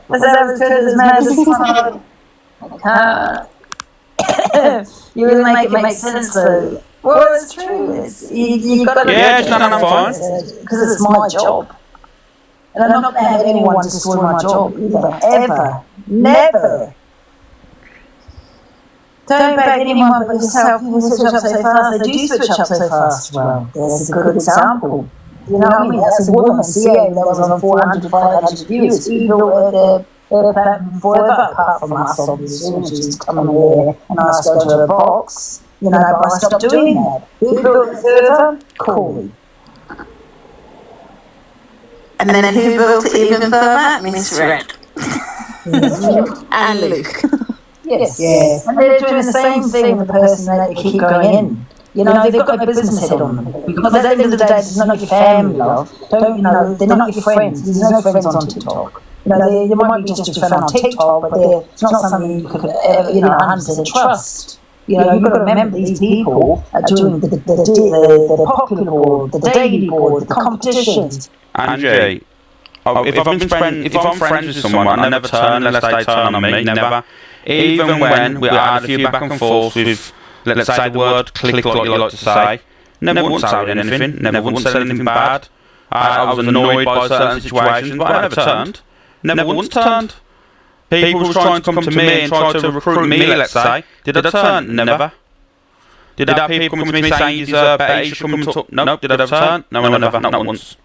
Was that as good as mad as one? You really make it make sense though. Well, it's true. You got to. Yeah, it's not fine. Because it's my job. And I'm not going to have anyone destroy my job either. Ever. Never. Don't back anyone but yourself. People switch up so fast. They do switch up so fast. Well, there's a good example. You know what I mean? That's a woman, CA, that was on 400, 500 views. Evil, they're platform forever, apart from us, obviously, which is coming here and ask to go to a box. You know, but I stopped doing that. Who built the server? Corey. And then who built it even further? Miss Red. And Luke. Yes. Yeah. And they're doing the same thing with the person that they keep going in. You know, they've got no business head on them. Because at the end of the day, it's not your family, love. Don't, you know, they're not your friends. There's no friends on TikTok. You know, they might be just your friend on TikTok, but it's not something you could, 100% trust. You know, you've got to remember these people are doing the popular board, the daily board, the competitions. Angie, if I'm friends with someone, I never turn unless they turn on me. Never. Even when we had a few back and forth with, let's say the word click, like you like to say, never once said anything. Never once said anything bad. I was annoyed by certain situations, but I never turned. Never once turned. People were trying to come to me and try to recruit me, let's say. Did I turn? Never. Did I have people come to me saying you deserve better, you should come and talk? No. Did I ever turn? No, never. Not once.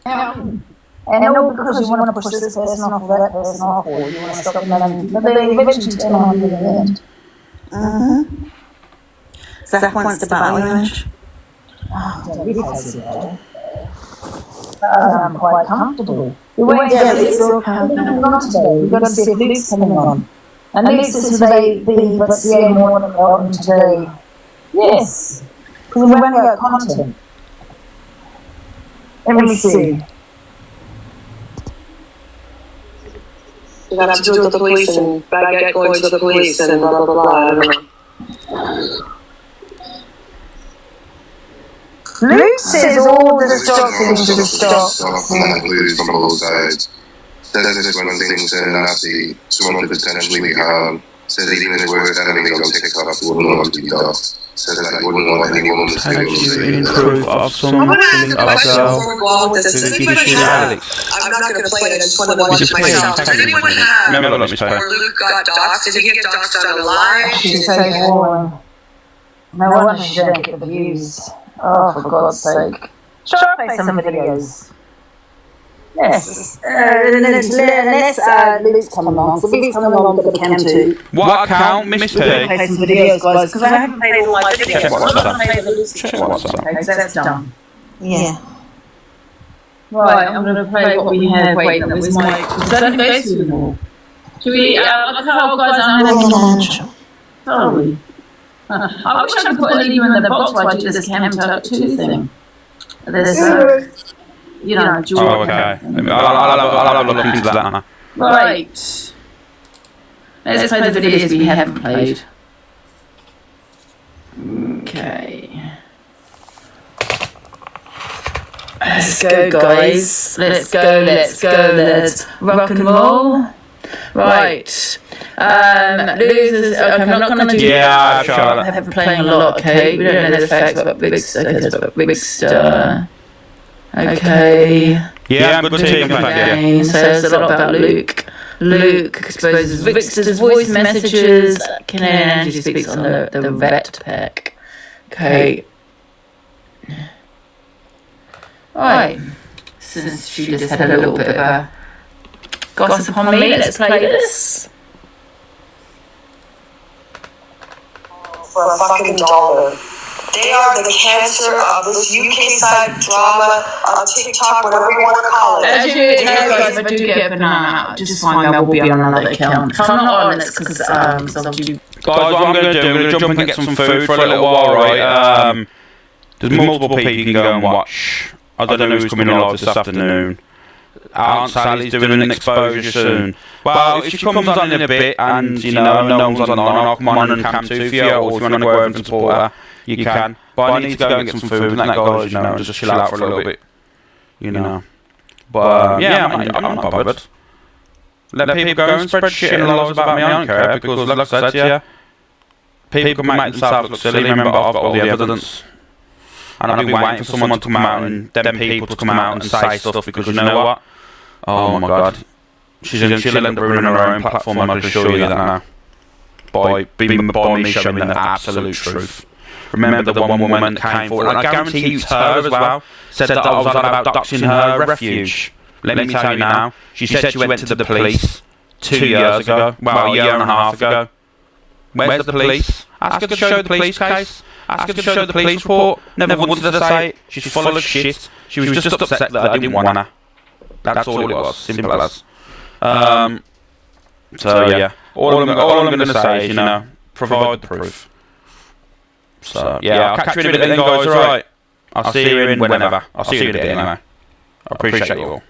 And all because you want to push this person off or that person off, or you want to stop them, but they eventually turn on you in the end. Zach wants to battle you, Ange. Don't really face it though. I'm quite comfortable. We went to Luke's on today. We've got to see if Luke's coming on. And Luke's is today, but CA more than today. Yes. Because we're running out of content. Let me see. You have to do it with the police and back going to the police and blah blah blah. I don't know. says all the stock things to stop. And that includes from both sides. Says this when things turn nasty, someone could potentially be harmed. Says even his worst enemies on TikTok wouldn't want to be doxxed. Says that he wouldn't want anyone to feel in proof of something ourselves. I'm not going to play it. I just want to watch it myself. Does anyone have where Luke got doxxed? Did he get doxxed on a live? She's so boring. No wonder she don't get the views. Oh, for God's sake. Shall I play some videos? Yes. Unless Luke's coming on. So Luke's coming on for the cam too. What account, Miss P? We're going to play some videos, guys, because I haven't played all my videos. Check WhatsApp. Check WhatsApp. Okay, so that's done. Yeah. Right, I'm going to play what we had. Wait, that was my. Don't go too long. Should we? Carl, guys, sorry. I wish I could put a lever in the box while I do this cam talk 2 thing. There's you know, oh, okay. I'll have a look into that, Anna. Right. Let's play the videos we haven't played. Okay. Let's go, guys. Let's go. Let's rock and roll. Right. Losers. Okay, I'm not going to do. Yeah, Charlotte. I have been playing a lot. Okay, we don't know the facts, but big. Okay, there's a big star. Okay. Yeah, I'm good team. Okay, so it's a lot about Luke. Luke exposes Victor's voice messages. Canadian Angie speaks on the vet pack. Okay. Right. Since she just had a little bit of a gossip on me, let's play this. For a fucking dollar. They are the cancer of this UK side drama on TikTok, whatever you want to call it. As you know, guys, if I do get a banana, just find me, I will be on another account. If I'm not on, it's because obviously. Guys, what I'm going to do, I'm going to jump and get some food for a little while, right? There's multiple people you can go and watch. I don't know who's coming live this afternoon. Aunt Sally's doing an exposure soon. Well, if she comes on in a bit and, you know, no one's online, I'll come on and cam 2 for you, or if you want to go over and support her, you can. But I need to go and get some food and that, guys, you know, and just chill out for a little bit, you know. But, yeah, I'm not bothered. Let people go and spread shit and lies about me, I don't care, because, like I said to you, people can make themselves look silly, remember, I've got all the evidence. And I've been waiting for someone to come out and them people to come out and say stuff, because you know what? Oh my God. She'll end up ruining her own platform, I can assure you that now. By me showing the absolute truth. Remember the one woman that came forward, and I guarantee it's her as well, said that I was on about doxing her refuge. Let me tell you now, she said she went to the police 2 years ago, well, a year and a half ago. Where's the police? Ask her to show the police case. Ask her to show the police report. Never once did I say it. She's full of shit. She was just upset that I didn't want her. That's all it was. Simple as. So yeah, all I'm going to say is, you know, provide the proof. So yeah, I'll catch you in a bit then, guys. Alright. I'll see you in whenever. I'll see you in a bit anyway. I appreciate you all.